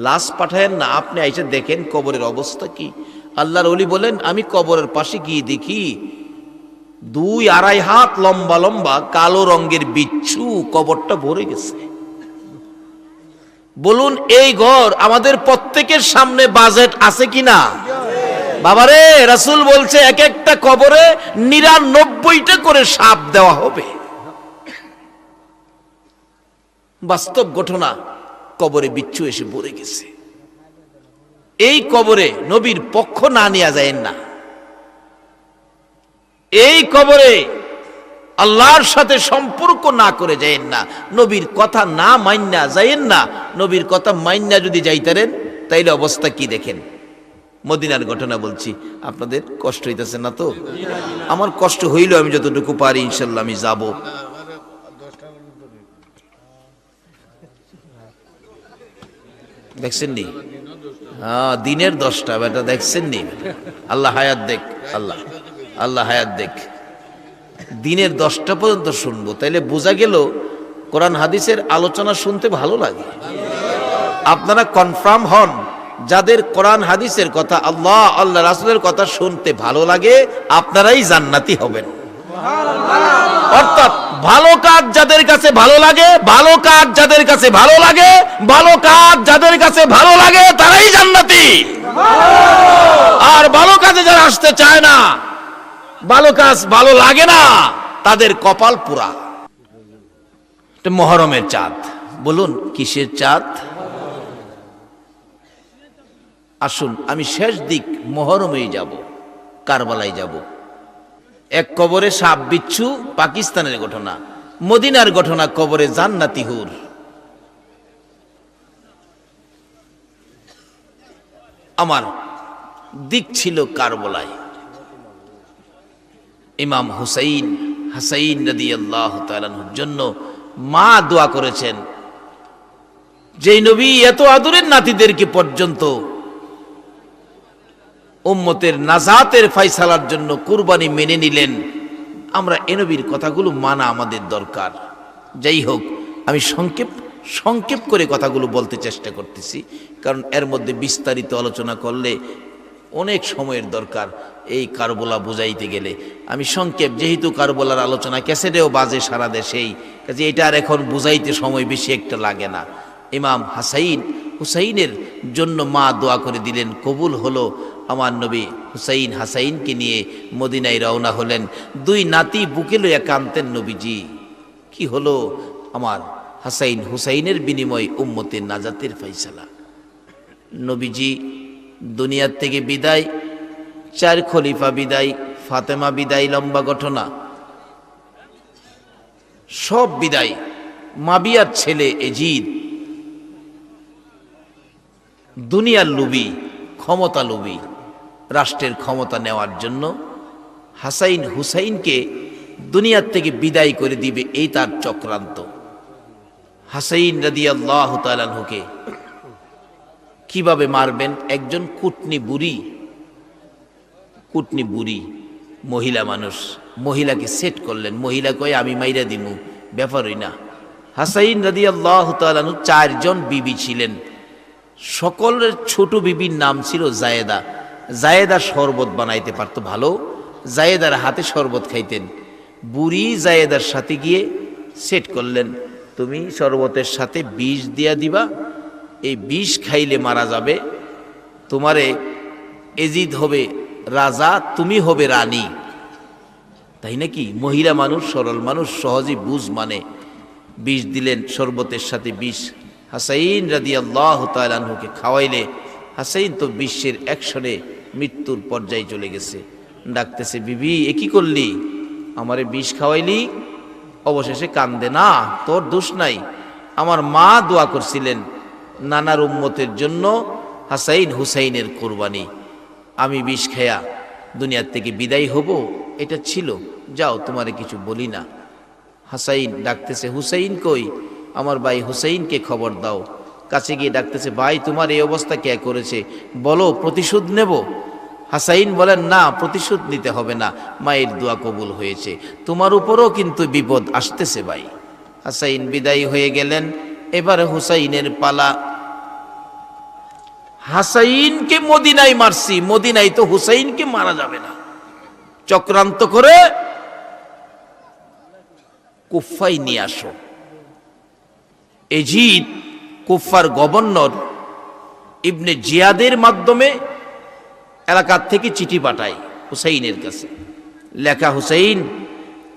লাশ পাঠায়েন না, আপনি এসে দেখেন কবরের অবস্থা কি। আল্লাহর ওলি বলেন, আমি কবরের পাশে গিয়ে দেখি 2-2.5 হাত লম্বা লম্বা কালো রঙের বিচ্ছু কবরটা ভরে গেছে। বলুন এই ঘর আমাদের প্রত্যেকের সামনে বাজেট আছে কিনা? বাবারে, রাসূল বলছে এক একটা কবরে 99টা করে সাপ দেওয়া হবে। বাস্তব ঘটনা, কবরে বিচ্ছু এসে ভরে গেছে। এই কবরে নবীর পক্ষ না নেওয়া যায় না। এই কবরে আল্লাহর সাথে সম্পর্ক না করে যায়েন না, নবীর কথা না মাইন্না যায়েন না। নবীর কথা মাইন্না যদি যাইতারেন তাইলে অবস্থা কি দেখেন। মদিনার ঘটনা বলছি, আপনাদের কষ্ট হইতেছে না তো? আমার কষ্ট হইল, আমি যতটুকু পারি ইনশাল্লাহ আমি যাব। দেখছেন নি? হ্যাঁ, দিনের 10টা বেটা, দেখছেন নি? আল্লাহ হায়াত দেখ, আল্লাহ হায়াত দেখ। দিনের 10টা পর্যন্ত শুনবো, তাইলে বোঝা গেল কোরআন হাদিসের আলোচনা শুনতে ভালো লাগে। আপনারা কনফার্ম হন, যাদের কোরআন হাদিসের কথা, আল্লাহ রাসূলের কথা শুনতে ভালো লাগে, আপনারাই জান্নাতি হবেন। অর্থাৎ ভালো কাজ যাদের কাছে ভালো লাগে, ভালো কাজ যাদের কাছে ভালো লাগে, ভালো কাজ যাদের কাছে ভালো লাগে, তারাই জান্নাতি। আর ভালো কাজে যারা আসতে চায় না, ভালো কাজ ভালো লাগে না, তাদের কপাল পোড়া। মুহররমের চাঁদ, বলুন কিসের চাঁদ? আসুন আমি শেষ দিক মুহররমেই যাব, কারবালায় যাব। এক কবরে সাপ বিচ্ছু, পাকিস্তানের ঘটনা। মদিনার ঘটনা, কবরে জান্নাতি হুর। আমার দিক ছিল কারবালায়। ইমাম হাসাইন রাদিয়াল্লাহু তাআলা আনহুর জন্য মা দোয়া করেছেন। যেই নবী এত আদরের নাতিদেরকে পর্যন্ত উম্মতের নাজাতের ফয়সালার জন্য কুরবানি মেনে নিলেন, আমরা এ নবীর কথাগুলো মানা আমাদের দরকার। যাই হোক, আমি সংক্ষেপ করে কথাগুলো বলতে চেষ্টা করতেছি, কারণ এর মধ্যে বিস্তারিত আলোচনা করলে অনেক সময়ের দরকার এই কারবালা বুঝাইতে গেলে। আমি সংক্ষেপ, যেহেতু কারবালার আলোচনা ক্যাসেটেও বাজে সারা দেশেই, কাজে এটা আর এখন বুঝাইতে সময় বেশি একটা লাগে না। ইমাম হুসাইনের জন্য মা দোয়া করে দিলেন, কবুল হলো। আমার নবী হাসাইনকে নিয়ে মদিনায় রওনা হলেন। 2 নাতি বুকে লইয়া কাঁদতেন নবীজি। কি হলো? আমার হুসাইনের বিনিময় উম্মতের নাজাতের ফয়সালা। নবীজি দুনিয়ার থেকে বিদায়, 4 খলিফা বিদায়, ফাতেমা বিদায়, লম্বা ঘটনা, সব বিদায়। মাবিয়ার ছেলে এজিদ দুনিয়ার লোভী, ক্ষমতা লোভী, রাষ্ট্রের ক্ষমতা নেওয়ার জন্য হুসাইনকে দুনিয়ার থেকে বিদায় করে দিবে, এই তার চক্রান্ত। হাসাইন রাদিয়াল্লাহু তাআলা আনহুকে কিভাবে মারবেন? একজন কুটনি বুড়ি মহিলা মানুষ, মহিলাকে সেট করলেন। মহিলা কয় আমি মাইরা দিমু, ব্যাপারই না। হাসাইন রাদিয়াল্লাহু তাআলা আনহু 4 জন বিবি ছিলেন। সকলের ছোট বিবির নাম ছিল জায়েদা শরবত বানাইতে পারতো ভালো, জায়েদার হাতে শরবত খাইতেন। বুড়ি জায়েদার সাথে গিয়ে সেট করলেন, তুমি শরবতের সাথে বিষ দিয়া দিবা, এই বিষ খাইলে মারা যাবে, তোমারে এজিদ হবে রাজা, তুমি হবে রানী। তাই নাকি? মহিলা মানুষ, সরল মানুষ, সহজেই বুঝ মানে। বিষ দিলেন, শরবতের সাথে বিষ। হাসাইন রাদিয়াল্লাহু তাআলা আনহুকে খাওয়াইলে হাসাইন তো বিশ্বের অ্যাকশনে মৃত্যুর পর্যায়ে চলে গেছে। ডাকতেছে, বিবি এ কি করলি? আমারে বিষ খাওয়াইলি? অবশেষে কান্দে, না তোর দোষ নাই, আমার মা দোয়া করছিলেন নানার উম্মতের জন্য হুসাইনের কোরবানি, আমি বিষ খায়া দুনিয়ার থেকে বিদায় হব, এটা ছিল। যাও, তোমারে কিছু বলি না। হাসাইন ডাকতেছে, হুসাইন কই? আমার ভাই হুসাইনকে খবর দাও। কাছে গিয়ে ডাকতেছে, ভাই তোমার এই অবস্থা কে করেছে? বলো, প্রতিশোধ নেব। হাসাইন বলেন, না, প্রতিশোধ নিতে হবে না, মায়ের দোয়া কবুল হয়েছে, তোমার উপরও কিন্তু বিপদ আসতেছে ভাই। হাসাইন বিদায়ী হয়ে গেলেন। এবার হুসাইনের পালা। হাসাইনকে মদিনায় মারছি, মদিনায় তো হুসাইনকে মারা যাবে না, চক্রান্ত করে কুফায় নিয়ে আসো। এজিদ কুফার গভর্নর ইবনে জিয়াদের মাধ্যমে এলাকার থেকে চিঠি পাঠায় হুসাইনের কাছে, লেখা, হুসাইন,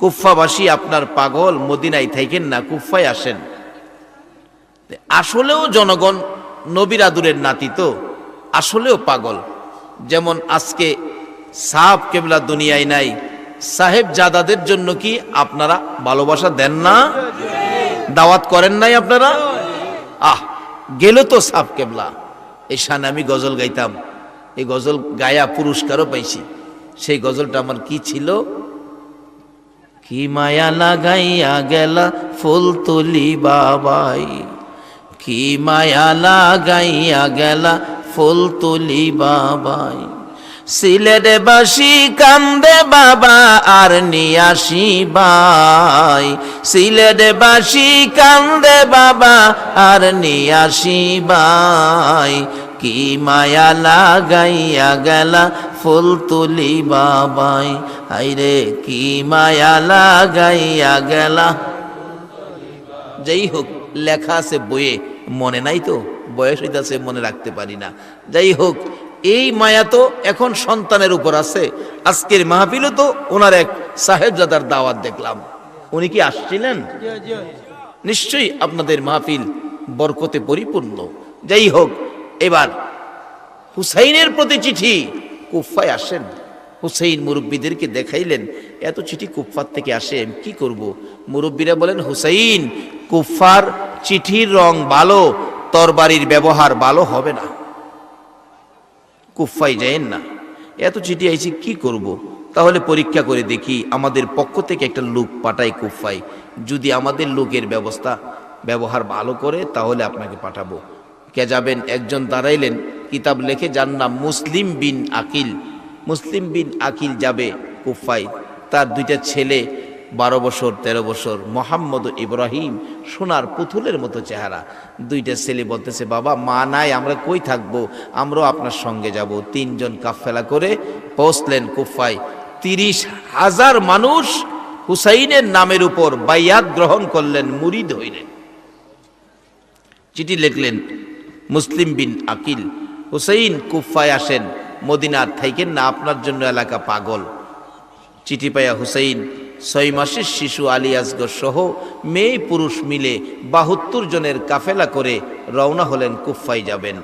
কুফাবাসী আপনার পাগল, মদিনায় থাকেন না, কুফায় আসেন। আসলেও জনগণ নবীর আদুরের নাতি তো, আসলেও পাগল। যেমন আজকে সাহাব কেবলা দুনিয়ায় নাই, সাহেব জাদাদের জন্য কি আপনারা ভালোবাসা দেন না? দাওয়াত করেন নাই আপনারা? গেল তো সাহেব কেবলা। এই শানে আমি গজল গাইতাম, এই গজল গায়া পুরস্কারও পাইছি। সেই গজলটা আমার কি ছিল? কি মায়া লাগাইয়া গেলা ফুল তুলি বাবাই, কি মায়া লাগাইয়া গেলা ফুল তুলি বাবাই, সিলেটে বাসি কান্দে বাবা আর নিয়াসি বাই, সিলেটে বাসি কান্দে বাবা আর নিয়াসি বাই, কি মায়া লাগাইয়া গেলা ফুল তুলি বাবাই, হাইরে কি মায়া লাগাইয়া গেলা। যাই হোক, লেখা আছে বইয়ে, মনে নাই তো, বয়স হইতাছে, মনে রাখতে পারি না। যাই হোক, এই মায়া তো এখন সন্তানের উপর আছে। আজকের মাহফিলও তো ওনার এক সাহেবজাদার দাওয়াত দেখলাম, উনি কি আসছিলেন? নিশ্চয়ই আপনাদের মাহফিল বরকতে পরিপূর্ণ। যাই হোক, এবার হুসাইনের প্রতি চিঠি, কুফায় আসেন। হুসাইন মুরব্বীদেরকে দেখাইলেন, এত চিঠি কুফার থেকে আসে, আমি কি করব? মুরব্বীরা বলেন, হুসাইন, কুফার চিঠির রং ভালো, তরবারির ব্যবহার ভালো হবে না, কুফায় যায়েন না। এত চিঠি আইছি, কি করব? তাহলে পরীক্ষা করে দেখি, আমাদের পক্ষ থেকে একটা লোক পাঠাই কুফায়, যদি আমাদের লোকের ব্যবহার ভালো করে তাহলে আপনাকে পাঠাবো। কে যাবেন? একজন দাঁড়াইলেন, কিতাব লেখে, যার নাম মুসলিম বিন আকিল। মুসলিম বিন আকিল যাবে কুফায়, তার দুইটা ছেলে 12 বছর 13 বছর, মোহাম্মদ ইব্রাহিম, সোনার পুতুলের মতো চেহারা। দুইটা ছেলে বলতেছে, বাবা মা নাই, আমরা কই থাকবো, আমরাও আপনার সঙ্গে যাব। 3 জন কাফেলা করে পৌঁছলেন কুফায়। 30,000 মানুষ হুসাইনের নামের উপর বাইয়াত গ্রহণ করলেন, মুরিদ হইলেন। চিঠি লিখলেন মুসলিম বিন আকিল, হুসাইন কুফায় আসেন, মদিনার থাইকেন না, আপনার জন্য এলাকা পাগল। চিঠি পাইয়া হুসাইন 6 মাসের শিশু আলী আসগর সহ মেয়ে পুরুষ মিলে 72 জনের কাফেলা করে রওনা হলেন, কুফায় যাবেন।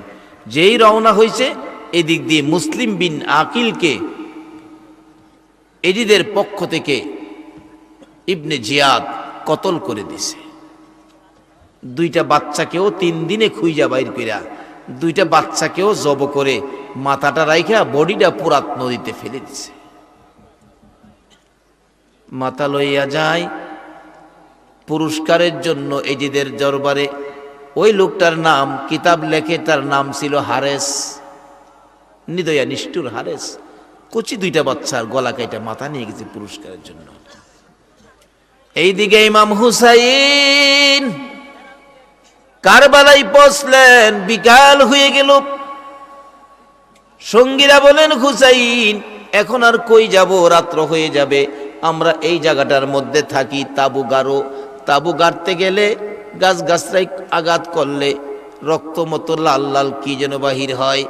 যেই রওনা হয়েছে, এদিক দিয়ে মুসলিম বিন আকিলকে এজিদের পক্ষ থেকে ইবনে জিয়াদ কতল করে দিছে। 2টা বাচ্চাকেও 3 দিনে খুঁজা বাইর কইরা, 2টা বাচ্চাকেও জব করে মাথাটা রাইখা বডিটা পুরাত নদীতে ফেলে দিছে। মাথা লইয়া যায় পুরস্কারের জন্য এজিদের দরবারে। ওই লোকটার নাম, কিতাব লেখে, তার নাম ছিল হারেস, নিদয়া নিষ্ঠুর হারেস। কচি 2টা বাচ্চার গলা কাইটা মাথা নিয়ে গেছে পুরস্কারের জন্য। এইদিকে ইমাম হুসাইন কারবালায় পৌঁছলেন, বিকাল হয়ে গেল। সঙ্গীরা বলেন, হুসাইন এখন আর কই যাব, রাত্র হয়ে যাবে, আমরা এই জায়গাটার মধ্যে থাকি, তাবু গাড়ো। তাবু গাড়তে গেলে গাছগাছরাই আঘাত করলে রক্ত মতো লাল লাল কি যেন বাহির হয়।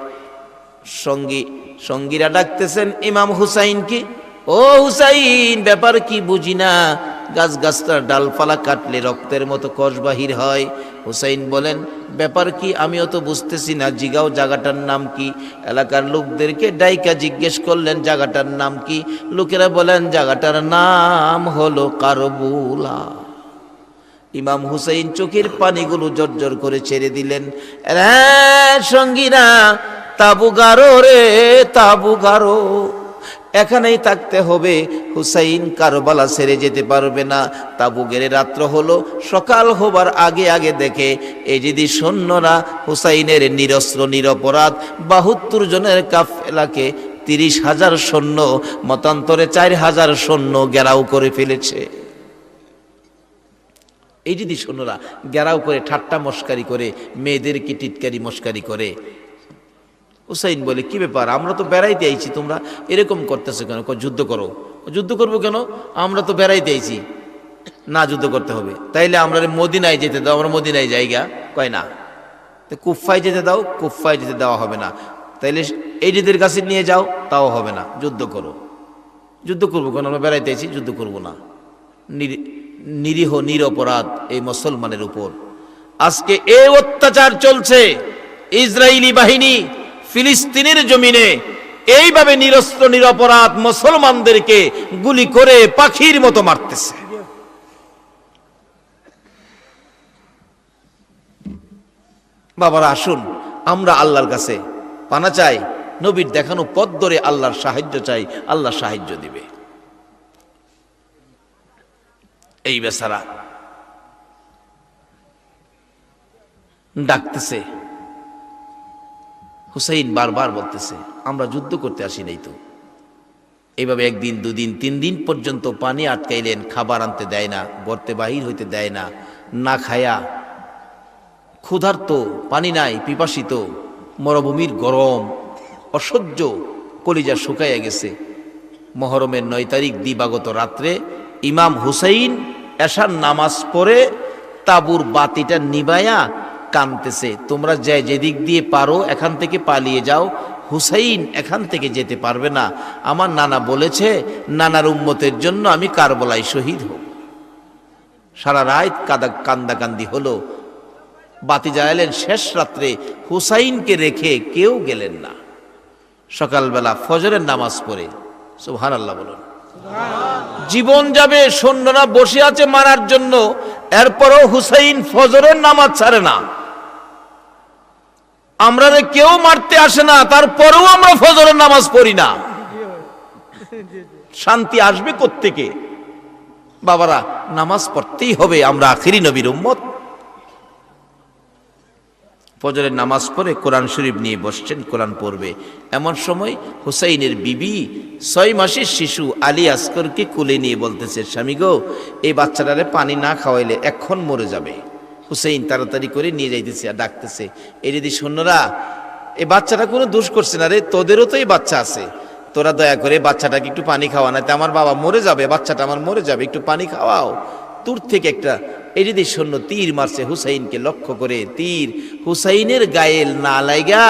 সঙ্গীরা ডাকতেছেন ইমাম হুসাইনকে, ও হুসাইন, ব্যাপার কি বুঝি না, গাছগাছটার ডালপালা কাটলে রক্তের মতো কষ বাহির হয়। হুসাইন বলেন, ব্যাপার কি আমিও তো বুঝতেছি না, জিগাও জায়গাটার নাম কি? এলাকার লোকদেরকে ডাইকা জিজ্ঞেস করলেন জায়গাটার নাম কি। লোকেরা বলেন জায়গাটার নাম হলো কারবুলা। ইমাম হুসাইন চোখের পানিগুলো জর্জর করে ছেড়ে দিলেন। সঙ্গীরা, তাবু গাড়ো রে, তাবু গাড়ো, এখানেই থাকতে হবে। হুসাইন কারবালা ছেড়ে যেতে পারবে না। তাবু গেড়ে রাত্র হলো, সকাল হবার আগে আগে দেখে এজিদি সৈন্যরা হুসাইনের নিরস্ত্র নিরপরাধ 72 জনের কাফেলাকে 30,000 সৈন্য, মতান্তরে 4,000 সৈন্য ঘেরাও করে ফেলেছে। এই যদি সৈন্যরা ঘেরাও করে ঠাট্টা মস্কারি করে, মেয়েদেরকে টিটকারি মস্কারি করে। হুসাইন বলে, কি ব্যাপার, আমরা তো বেড়াইতে আইছি, তোমরা এরকম করতেছো কেন? যুদ্ধ করো। যুদ্ধ করবো কেন? আমরা তো বেড়াইতে আইছি। না, যুদ্ধ করতে হবে। তাইলে আমরা মদিনায় যেতে দাও, আমরা মদিনায় যাইগা। কয় না। কুফায় যেতে দাও, কুফায় যেতে দেওয়া হবে না। তাইলে এইদের কাছে নিয়ে যাও, তাও হবে না। যুদ্ধ করো। যুদ্ধ করবো কেন? আমরা বেড়াইতে আইছি, যুদ্ধ করবো না। নিরীহ নিরপরাধ এই মুসলমানের উপর আজকে এই অত্যাচার চলছে। ইসরায়েলি বাহিনী ফিলিস্তিনের জমিনে এইভাবে নিরস্ত্র নিরপরাধ মুসলমানদেরকে গুলি করে পাখির মতো মারতেছে। বাবারা, আসুন আমরা আল্লাহর কাছে পানা চাই, নবীর দেখানো পথ ধরে আল্লাহর সাহায্য চাই, আল্লাহ সাহায্য দিবে। এই বেচারা ডাকতেছে, হুসাইন বারবার বলতেছে, আমরা যুদ্ধ করতে আসি নাই তো। এইভাবে 1 দিন 2 দিন 3 দিন পর্যন্ত পানি আটকাইলেন, খাবার আনতে দেয় না, গর্তে বাহির হইতে দেয় না, না খায়া ক্ষুধার্ত, পানি নাই, পিপাসিত, মরুভূমির গরম অসহ্য, কলিজা শুকাইয়া গেছে। মহরমের 9 তারিখ দিবাগত রাত্রে ইমাম হুসাইন এশার নামাজ পড়ে তাবুর বাতিটা নিবায়া কাঁদতেছে, তোমরা যেদিক দিয়ে পারো এখান থেকে পালিয়ে যাও, হুসাইন এখান থেকে যেতে পারবে না। আমার নানা বলেছে, নানার উম্মতের জন্য আমি কারবালায় শহীদ হব। সারা রাত কান্দাকান্দি হলো। বাতি জ্বালালেন শেষ রাত্রে, হুসাইনকে রেখে কেউ গেলেন না। সকালবেলা ফজরের নামাজ পড়ে, সুবহানাল্লাহ বলুন, জীবন যাবে, সৈন্যরা বসে আছে মারার জন্য, এরপরও হুসাইন ফজরের নামাজ ছাড়ে না। আমরা কেউ মারতে আসে না, তারপরেও আমরা ফজরের নামাজ পড়ি না। শান্তি আসবে কোত্থেকে? বাবারা, নামাজ পড়তেই হবে, আমরা আখিরি নবীর উম্মত। ফজরের নামাজ পড়ে কোরআন শরীফ নিয়ে বসছেন, কোরআন পড়বে। এমন সময় হুসাইনের বিবি 6 মাসের শিশু আলী আসগরকে কোলে নিয়ে বলতেছে, স্বামী গো, এই বাচ্চাটারে পানি না খাওয়াইলে এখন মরে যাবে। হুসাইন তাড়াতাড়ি করে নিয়ে যাইতেছে আর ডাকতেছে, এই যদি সৈন্যরা, এই বাচ্চাটা কোনো দোষ করছে না রে, তোদেরও তো এই বাচ্চা আছে, তোরা দয়া করে বাচ্চাটাকে একটু পানি খাওয়া, না আমার বাবা মরে যাবে, বাচ্চাটা আমার মরে যাবে, একটু পানি খাওয়াও। দূর থেকে একটা এরিদি সৈন্য তীর মারছে হুসাইনকে লক্ষ্য করে। তীর হুসাইনের গায়ে না লাইগা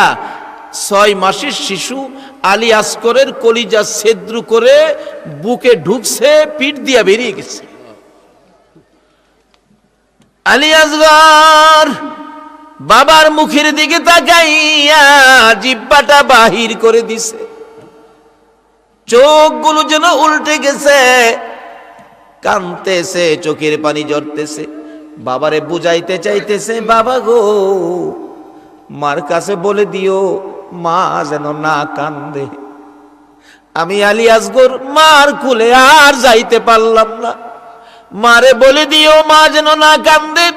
6 মাসের শিশু আলী আসগরের কলিজা ছেদ্র করে বুকে ঢুকছে, পিঠ দিয়া বেরিয়ে গেছে। আলী আসগর বাবার মুখের দিকে তাকাইয়া জিহ্বাটা বাহির করে দিছে, চোখগুলো যেন উল্টে গেছে, কাঁদতেছে, চোখের পানি ঝরতেছে। বাবারে বুঝাইতে চাইতেছে, বাবা গো, মার কাছে বলে দিও মা যেন না কান্দে। আমি আলী আসগর মার কুলে আর যাইতে পারলাম না, মারে বলে দিও মা যেন না কান্দে।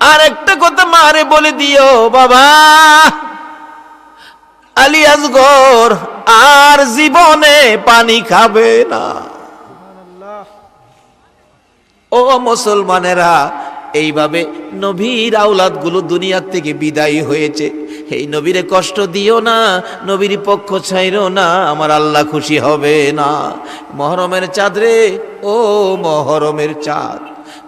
আর একটা কথা মারে বলে দিও, বাবা আলী আসগর আর জীবনে পানি খাবে না। ও মুসলমানেরা, এইভাবে নবীর আওলাদ গুলো দুনিয়ার থেকে বিদায় হয়েছে। এই নবীরে কষ্ট দিও না, নবীর পক্ষ ছাইরো না, আমার আল্লাহ খুশি হবে না। মহরমের চাঁদ রে, ও মহরমের চাঁদ,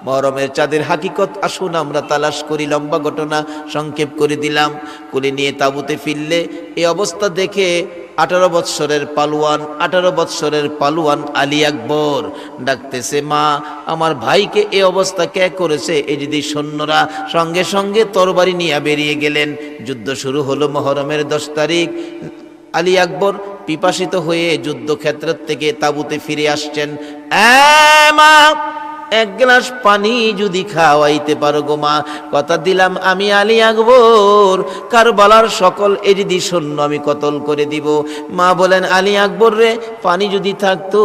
মহরমের চাঁদের হাকিকত আসুন আমরা তালাশ করি। লম্বা ঘটনা সংক্ষেপ করে দিলাম। কোলে নিয়ে তাঁবুতে ফিরলে এই অবস্থা দেখে 18 বৎসরের পালুয়ান আলী আকবর ডাকতেছে, মা আমার ভাইকে এই অবস্থা কে করেছে? এই যদি সৈন্যরা সঙ্গে সঙ্গে তরবারি নিয়ে বেরিয়ে গেলেন। যুদ্ধ শুরু হলো মহরমের 10 তারিখ। আলী আকবর পিপাসিত হয়ে যুদ্ধক্ষেত্র থেকে তাঁবুতে ফিরে আসছেন। মা, 1 গ্লাস পানি যদি খাওয়াইতে পারো গো মা, কথা দিলাম আমি আলী আকবর কারবালার সকল এজিদি সৈন্য আমি কতল করে দিব। মা বলেন, আলী আকবর রে, পানি যদি থাকতো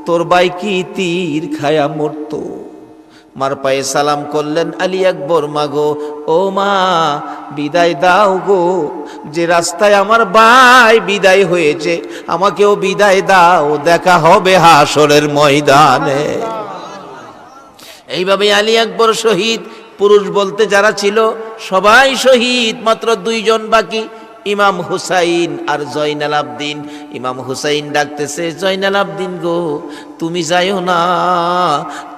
তোর ভাই কি তীর খায়া মরতো? মার পায়ে সালাম করলেন। আলী আকবর, মাগো ও মা বিদায় দাও গো, যে রাস্তায় আমার ভাই বিদায় হয়েছে আমাকেও বিদায় দাও, দেখা হবে হাসরের ময়দানে। এইভাবে আলী আকবর শহীদ। পুরুষ বলতে যারা ছিল সবাই শহীদ, মাত্র 2 জন বাকি, ইমাম হুসাইন আর জয়নাল আবদিন। ইমাম হুসাইন ডাকতেছে, জয়নাল আবদিন গো তুমি যাইও না,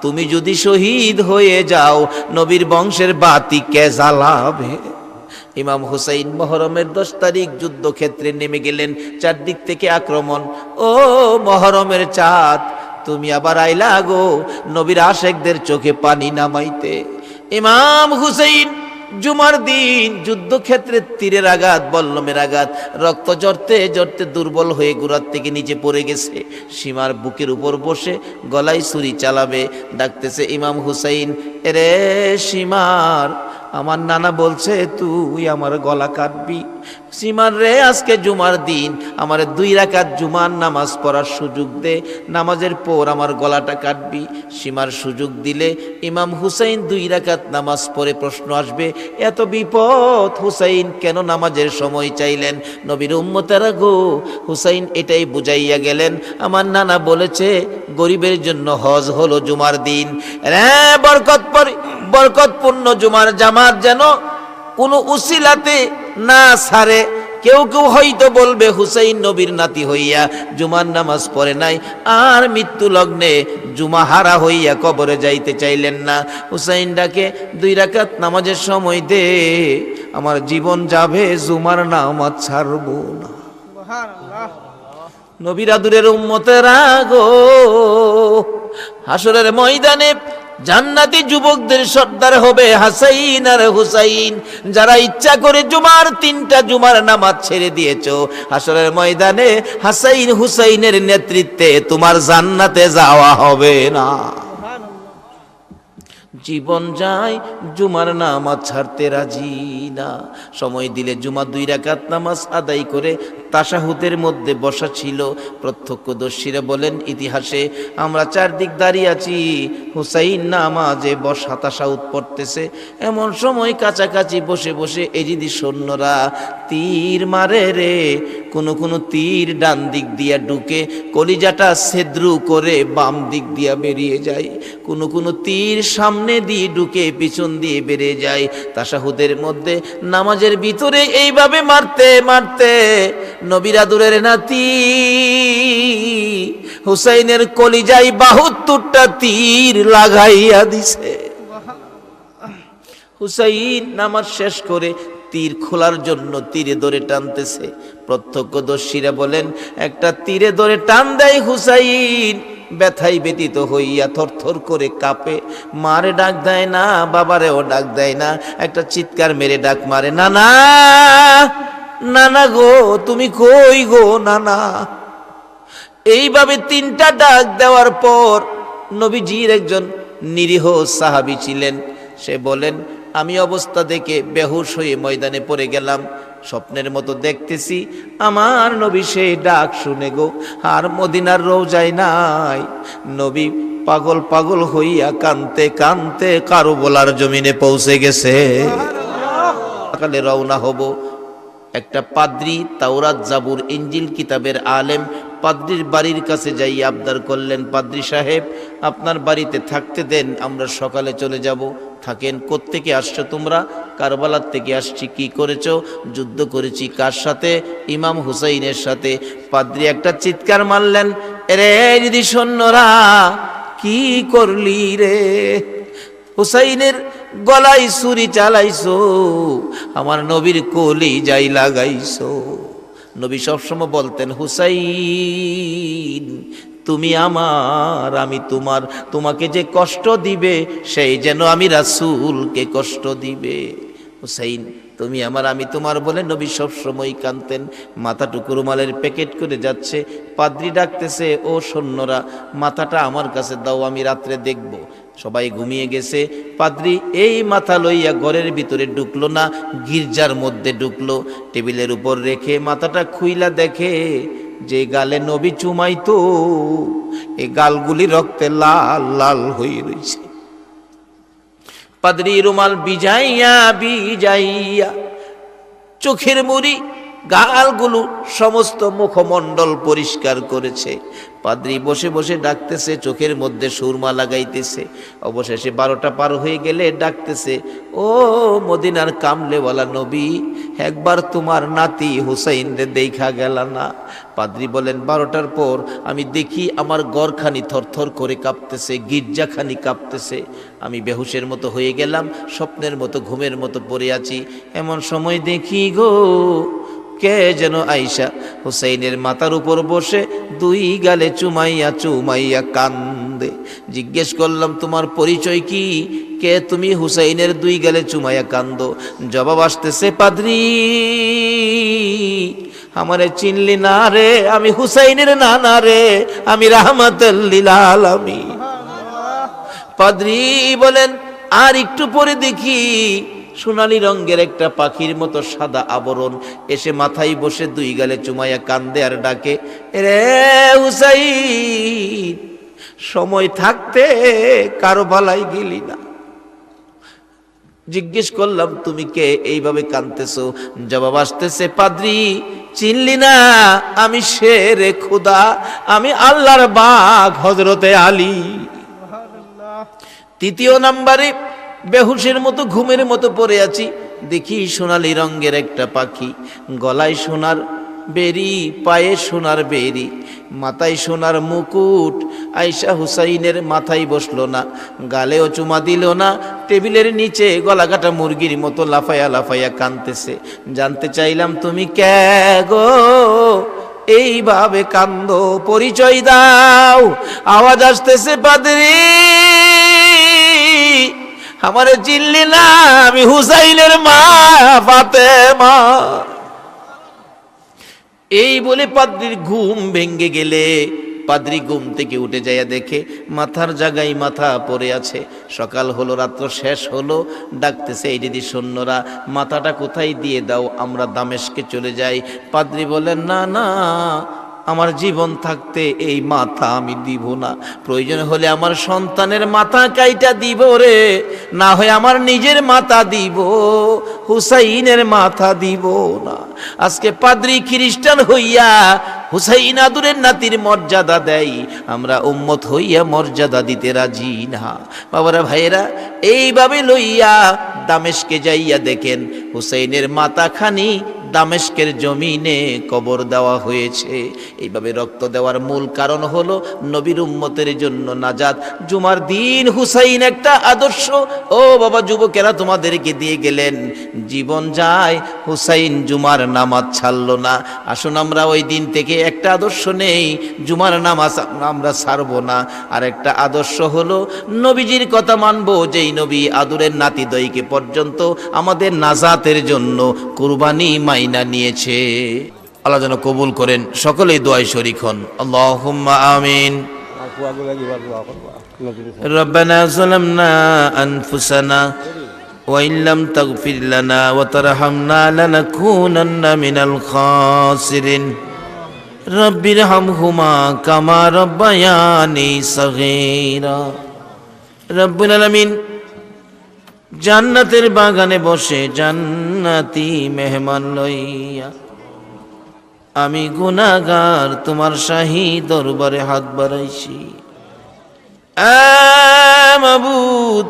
তুমি যদি শহীদ হয়ে যাও নবীর বংশের বাতি কে জ্বালাবে। ইমাম হুসাইন মহরমের 10 তারিখ যুদ্ধক্ষেত্রে নেমে গেলেন। চারদিক থেকে আক্রমণ। ও মহরমের চাঁদ, তুমি আবার আইলা গো নবীর আশেকদের চোখে পানি নামাইতে। ইমাম হুসাইন জুমার দিন যুদ্ধক্ষেত্রে তীরের আঘাত, বল্লমের আঘাত, রক্ত জড়তে জড়তে দুর্বল হয়ে গোড়ার থেকে নিচে পড়ে গেছে। সীমার বুকের উপর বসে গলায় ছুরি চালাবে, ডাকতেছে ইমাম হুসাইন, এরে সীমার, আমার নানা বলছে তুই আমার গলা কাটবি। সীমার রে, আজকে জুমার দিন আমার 2 রাকাত জুমার নামাজ পড়ার সুযোগ দে, নামাজের পর আমার গলাটা কাটবি। সীমার সুযোগ দিলে ইমাম হুসাইন 2 রাকাত নামাজ পড়ে প্রশ্ন আসবে, এত বিপদ হুসাইন কেন নামাজের সময় চাইলেন? নবীর উম্মতেরা গো, হুসাইন এটাই বুঝাইয়া গেলেন, আমার নানা বলেছে গরিবের জন্য হজ হলো জুমার দিন। রে বরকতপূর্ণ জুমার জামাত যেন কোনো উসিলাতে না ছাড়ে। কেউ কেউ হয়তো বলবে হুসাইন নবীর নাতি হইয়া জুমার নামাজ পড়ে নাই, আর মৃত্যু লগ্নে জুমা হারা হইয়া কবরে যাইতে চাইলেন না। হুসাইন ডাকে, 2 রাকাত নামাজের সময় দে, আমার জীবন যাবে জুমার নামাজ ছাড়বো না। নবীর আদুরের উম্মতেরা গো, হাসরের ময়দানে জান্নাতি যুবকদের সর্দার হবে হাসাইন আর হুসাইন। যারা ইচ্ছা করে জুমার 3টা জুমার নামাজ ছেড়ে দিয়েছো, হাসরের ময়দানে হাসাইন হুসাইনের নেতৃত্বে তোমার জান্নাতে যাওয়া হবে না। জীবন যায় জুমার নামাজ ছাড়তে রাজি না। সময় দিলে জুমা 2 রাকাত নামাজ আদায় করে তাশাহুদের মধ্যে বসা ছিল। প্রত্যক্ষদর্শীরা বলেন, ইতিহাসে আমরা চারদিক দাঁড়িয়ে আছি, হুসাইন নামাজে বসা তাশাহুদ পড়তেছে। এমন সময় কাছাকাছি বসে বসে এজিদি সৈন্যরা তীর মারে রে। কোন তীর ডান দিক দিয়া ঢুকে কলিজাটা ছেদ্রু করে বাম দিক দিয়া বেরিয়ে যায়, কোন তীর সামনে দিয়ে ঢুকে পিছন দিয়ে বেরিয়ে যায়। তাশাহুদের মধ্যে নামাজের ভিতরে এইভাবে মারতে মারতে নবীর আদরের নাতি হুসাইনের কলিজায় 72টা তীর লাগাইয়া দিছে। হুসাইন নামাজ শেষ করে তীর খোলার জন্য তীরে ধরে টানতেছে। প্রত্যক্ষদর্শীরা বলেন, একটা তীরে ধরে টান দেয় হুসাইন, ব্যথায় ব্যতীত হইয়া থরথর করে কাঁপে। মারে ডাক দেয় না, বাবারেও ডাক দেয় না, একটা চিৎকার মেরে ডাক মারে, নানা নানা গো তুমি কই গো নানা। এইভাবে 3টা ডাক দেওয়ার পর নবীজির একজন নিরীহ সাহাবী ছিলেন, সে বলেন, আমি অবস্থা দেখে বেহুশ হয়ে ময়দানে পড়ে গেলাম। স্বপ্নের মতো দেখতেছি আমার নবী সেই ডাক শুনে গো, আর মদিনার রওজায় নাই। নবী পাগল পাগল হইয়া কানতে কানতে কারবালার জমিনে পৌঁছে গেছে। সকালে রওনা হব। একটা পাদ্রী তাওরাত, জাবুর, ইঞ্জিল কিতাবের আলেম পাদ্রীর বাড়ির কাছে যাই আবদার করলেন, পাদ্রী সাহেব আপনার বাড়িতে থাকতে দেন, আমরা সকালে চলে যাব। থাকেন। কোত্থেকে আসছো তোমরা? কারবালার থেকে আসছি। কি করেছো? যুদ্ধ করেছি। কার সাথে? ইমাম হুসাইনের সাথে। পাদ্রী একটা চিৎকার মারলেন, রে যদি সৈন্যরা কি করলি রে? হুসাইনের গলায় ছুরি চালাইছো, আমার নবীর কলিজায় লাগাইছো। নবী সবসময় বলতেন, হুসাইন তুমি আমার, আমি তোমার, তোমাকে যে কষ্ট দিবে সেই যেন আমি রাসূলকে কষ্ট দিবে। হুসাইন তুমি আমার, আমি তোমার বলে নবী সবসময় কাঁদতেন। মাথাটুকু রুমালের প্যাকেট করে যাচ্ছে। পাদ্রী ডাকতেছে, ও সৈন্যরা মাথাটা আমার কাছে দাও, আমি রাত্রে দেখব। সবাই ঘুমিয়ে গেছে। পাদ্রী এই মাথা লইয়া ঘরের ভিতরে ঢুকলো না, গির্জার মধ্যে ঢুকলো। টেবিলের উপর রেখে মাথাটা খুইলা দেখে যে গালে নবী চুমাইতো, এই গালগুলি রক্তে লাল লাল হয়ে রয়েছে। পাদ্রী রুমাল বিজাইয়া বিজাইয়া চোখের মুড়ি গালগুলো সমস্ত মুখমণ্ডল পরিষ্কার করেছে। পাদ্রী বসে বসে ডাকতেছে, চোখের মধ্যে সুরমা লাগাইতেছে। অবশেষে 12টা পার হয়ে গেলে ডাকতেছে, ও মদিনার কামলেওয়ালা নবী, একবার তোমার নাতি হুসাইন রে দেখা গেল না? পাদ্রী বলেন, 12টার পর আমি দেখি আমার গড়খানি থরথর করে কাঁপতেছে, গির্জাখানি কাঁপতেছে। আমি বেহুশের মতো হয়ে গেলাম, স্বপ্নের মতো ঘুমের মতো পড়ে আছি। এমন সময় দেখি গো, কে যেন আইসা হুসাইনের মাথার উপর বসে 2 গালে চুমাইয়া চুমাইয়া কান্দে। জিজ্ঞেস করলাম, তোমার পরিচয় কি? কে তুমি? হুসাইনের 2 গালে চুমাইয়া কান্দো। জবাব আসতেছে, পাদ্রী আমারে চিনলি না রে, আমি হুসাইনের নানা রে, আমি রাহমাতুল লিল আলামিন। পাদ্রী বলেন, আর একটু পরে দেখি সোনালী রঙের একটা পাখির মতো সাদা আবরণ এসে মাথায় বসে 2 গালে চুমাইয়া কান্দে আর ডাকে, রে হুসাইন, সময় থাকতে কারবালায় গেলি না। জিজ্ঞেস করলাম, তুমি কে, এইভাবে কাঁদতেছো? জবাব আসতেছে, পাদ্রী চিনলি না? আমি শেরে খুদা, আমি আল্লাহর বাগ হযরতে আলী। 3য় নাম্বারে বেহুশের মতো ঘুমের মতো পড়ে আছি। দেখি সোনালী রঙের একটা পাখি, গলায় সোনার বেরি, পায়ে সোনার বেরি, মাথায় সোনার মুকুট। আয়েশা হুসাইনের মাথায় বসলো না, গালেও চুমা দিল না, টেবিলের নিচে গলাকাটা মুরগির মতো লাফায়া লাফায়া কাঁদতেছে। জানতে চাইলাম, তুমি কে গো, এইভাবে কান্দো, পরিচয় দাও। আওয়াজ আসতেছে, পাদ্রী আমারে চিনলি না? আমি হুসাইনের মা ফাতেমা। এই বলে পাদ্রীর ঘুম ভেঙ্গে গেলে পাদ্রী ঘুম থেকে উঠে যাইয়া দেখে মাথার জায়গায় মাথা পড়ে আছে। সকাল হলো, রাত্র শেষ হলো, ডাকতেছে, এই দিদি সৈন্যরা মাথাটা কোথায় দিয়ে দাও, আমরা দামেস্কে চলে যাই। পাদ্রী বলেন, না না, আমার জীবন থাকতে এই মাথা আমি দিব না। প্রয়োজন হলে আমার সন্তানের মাথা কাইটা দিব রে, না হয় আমার নিজের মাথা দিব, হুসাইনের মাথা দিব না। আজকে পাদ্রী খ্রিস্টান হইয়া হুসাইন আদুরের নাতির মর্যাদা দেয়, আমরা উম্মত হইয়া মর্যাদা দিতে রাজি না। বাবারা ভাইয়েরা, এইভাবে লইয়া দামেস্কে যাইয়া দেখেন হুসাইনের মাথাখানি দামেস্কের জমিনে কবর দেওয়া হয়েছে। এইভাবে রক্ত দেওয়ার মূল কারণ হলো নবীর উম্মতের জন্য নাজাত। জুমার দিন হুসাইন একটা আদর্শ। ও বাবা যুবকেরা, তোমাদেরকে দিয়ে গেলেন, জীবন যায়, হুসাইন জুমার নামাজ ছাড়লো না। আসুন আমরা ওই দিন থেকে একটা আদর্শ নেই, জুমার নামাজ আমরা ছাড়বো না। আর একটা আদর্শ হলো নবীজির কথা মানবো, যেই নবী আদুরের নাতিদয়কে পর্যন্ত আমাদের নাজাতের জন্য কুরবানি মাইনা নিয়েছে। আল্লাহ যেন কবুল করেন। সকলেই দোয়ায় শরীক হন, আল্লাহুম্মা আমিন। রব্বানা যালামনা আনফুসানা ওয়া ইল্লাম তাগফির লানা ওয়া তারহামনা লানাকুনান্না মিনাল খাসিরিন। রব্বিরহামহুমা কামা রাব্বায়ানি সাগীরা। রব্বুল আলামিন জান্নাতের বাগানে বসে জান্নাতি মেহমান লইয়া আমি গুনাহগার তোমার শাহী দরবারে হাত বাড়াইছি। মাবুদ,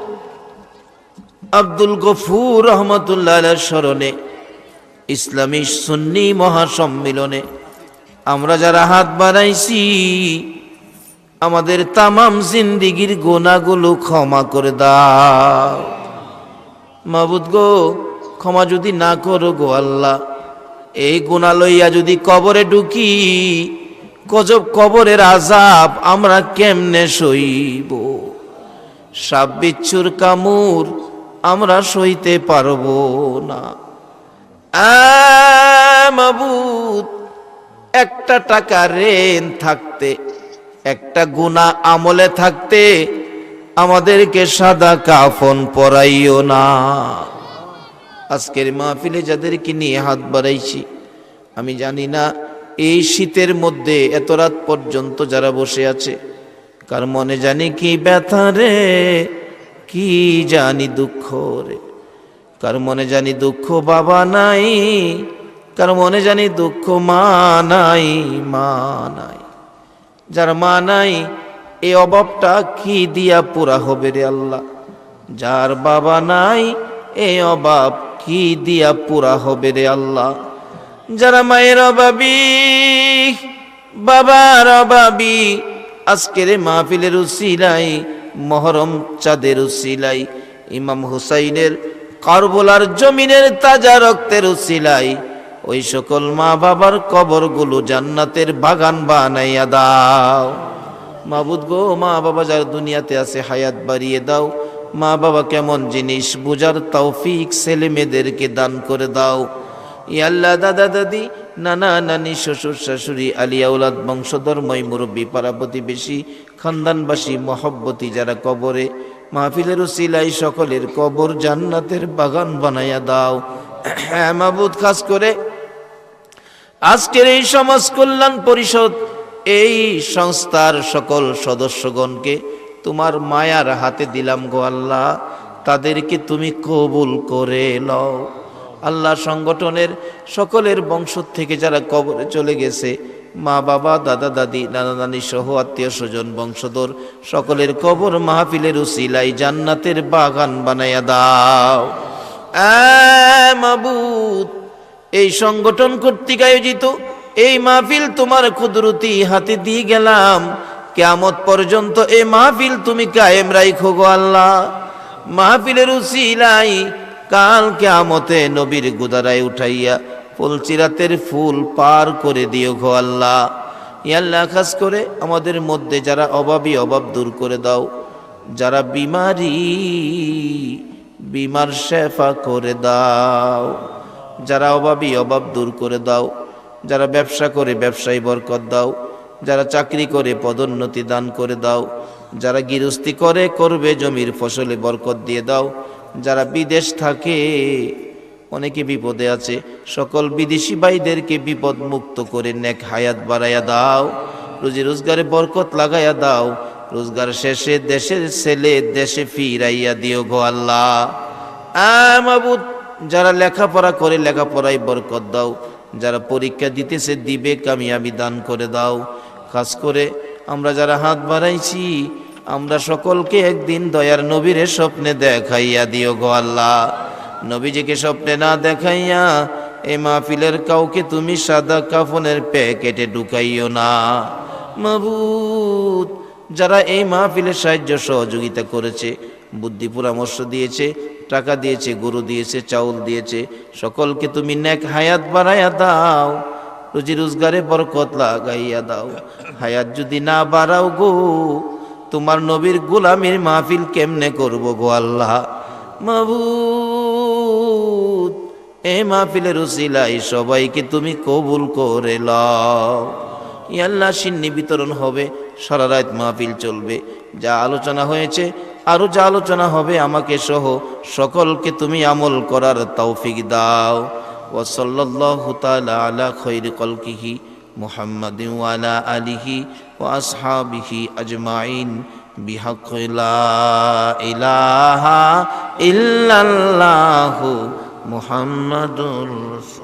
আব্দুল গফুর রহমতুল্লাহ আলাইহির স্মরণে ইসলামী সুন্নি মহাসম্মিলনে আমরা যারা হাত বাড়াইছি, আমাদের তামাম জিন্দিগির গুনাহগুলো ক্ষমা করে দাও। মাবুদ গো, ক্ষমা যদি না করো গো আল্লাহ, এই গুনাহ লইয়া যদি কবরে ঢুকি, গজব কবরের আযাব আমরা কেমনে সইব? সাপ বিচ্ছুর কামড় আমরা সইতে পারবো না। মাবুদ, একটা টাকা ঋণ থাকতে, একটা গুনাহ আমলে থাকতে আমাদেরকে সাদা কাফন পরাইও না। আজকের মাহফিলে যাদেরকে নিয়ে হাত বাড়াইছি, আমি জানি না এই শীতের মধ্যে এত রাত পর্যন্ত যারা বসে আছে, কার মনে জানি কি ব্যথা রে, কি জানি দুঃখ রে, কার মনে জানি দুঃখ বাবা নাই, কার মনে জানি দুঃখ মা নাই, মা নাই। যার মা নাই এই অভাবটা কি দিয়া পুরা হবে রে আল্লাহ। যার বাবা নাই এই অভাব কি দিয়া পুরা হবে রে আল্লাহ। যারা মায়ের অভাবী, বাবার অভাবী, আজকের মাহফিলের উসিলাই, মহরম চাঁদের উসিলাই, ইমাম হুসাইনের কারবালার জমিনের তাজা রক্তের উসিলাই ওই সকল মা বাবার কবরগুলো জান্নাতের বাগান বানাইয়া দাও। মাবুদ গো, মা বাবা যার দুনিয়াতে আছে হায়াত বাড়িয়ে দাও। মা বাবা কেমন জিনিস বুঝার তৌফিক ছেলে মেয়েদেরকে দান করে দাও। ইয়া আল্লাহ, দাদা দাদি, নানা নানি, শ্বশুর শাশুড়ি, আলিয়া উলাদ, বংশধর্ময় মুরব্বী, পাড়া প্রতিবেশী, খানদানবাসী, মহব্বতী যারা কবরে, মাহফিলের উসিলাই সকলের কবর জান্নাতের বাগান বানাইয়া দাও। হ্যাঁ মাবুদ, খাস করে আজকের এই সমাজ কল্যাণ পরিষদ, এই সংস্থার সকল সদস্যগণকে তোমার মায়ার হাতে দিলাম গো আল্লাহ, তাদেরকে তুমি কবুল করে লও আল্লাহ। সংগঠনের সকলের বংশ থেকে যারা কবরে চলে গেছে, মা বাবা, দাদা দাদি, নানা নানি সহ আত্মীয় স্বজন, বংশধর সকলের কবর মাহফিলের উসিলাই জান্নাতের বাগান বানাইয়া দাও। মাবুদ, এই সংগঠন কর্তৃক আয়োজিত এই মাহফিল তোমার কুদরতি হাতে দিয়ে গেলাম। কিয়ামত পর্যন্ত এই মাহফিল তুমি কায়েম রাখো গো আল্লাহ। মাহফিলের উসিলাই কাল কিয়ামতে নবীর গুদারায় উঠাইয়া ফুলচিরাতের ফুল পার করে দিও গো আল্লাহ। ইয়া আল্লাহ, খাস করে আমাদের মধ্যে যারা অভাবী, অভাব দূর করে দাও। যারা বিমার শেফা করে দাও। যারা অভাবী, অভাব দূর করে দাও। যারা ব্যবসা করে ব্যবসায় বরকত দাও। যারা চাকরি করে পদোন্নতি দান করে দাও। যারা গৃহস্থী করে করবে জমির ফসলে বরকত দিয়ে দাও। যারা বিদেশ থাকে, অনেকে বিপদে আছে, সকল বিদেশি ভাইদেরকে বিপদ মুক্ত করে নেক হায়াত বাড়াইয়া দাও। রুজি রোজগারে বরকত লাগাইয়া দাও। রোজগার শেষে দেশের ছেলে দেশে ফিরাইয়া দিও গো আল্লাহ। মাবুদ, যারা লেখাপড়া করে লেখাপড়ায় বরকত দাও। যারা পরীক্ষা দিতেছে দিবে কামিয়াবি দান করে দাও। খাস করে আমরা যারা হাত বাড়াইছি, আমরা সকলকে একদিন দয়ার নবীরে স্বপ্নে দেখাইয়া দিও গো আল্লাহ। নবীজিকে স্বপ্নে না দেখাইয়া এই মাহফিলের কাউকে তুমি সাদা কাফনের প্যাকেটে ঢুকাইও না মাবুদ। যারা এই মাহফিলের সাহায্য সহযোগিতা করেছে, বুদ্ধি পরামর্শ দিয়েছে, টাকা দিয়েছে, গরু দিয়েছে, চাউল দিয়েছে, সকলকে তুমি নেক হায়াত বাড়াইয়া দাও। রুজি রোজগারে বরকত লাগাইয়া দাও। হায়াত যদি না বাড়াও গো, তোমার নবীর গোলামীর মাহফিল কেমনে করব গো আল্লাহ। মাবুদ, এই মাহফিলের উসিলাই সবাইকে তুমি কবুল করে লও। ইয়া আল্লাহ, সিন্নি বিতরণ হবে, সারা রাত মাহফিল চলবে। যা আলোচনা হয়েছে, আরো যা আলোচনা হবে, আমাকে সহ সকলকে তুমি আমল করার তৌফিক দাও। ওয়া সাল্লাল্লাহু তাআলা আলা খায়রি খালকিহি মুহাম্মাদিন ওয়া আলা আলিহি ওয়া আসহাবিহি আজমাইন বিহাক্কি লা ইলাহা ইল্লাল্লাহু মুহাম্মাদুর রাসূলুল্লাহ।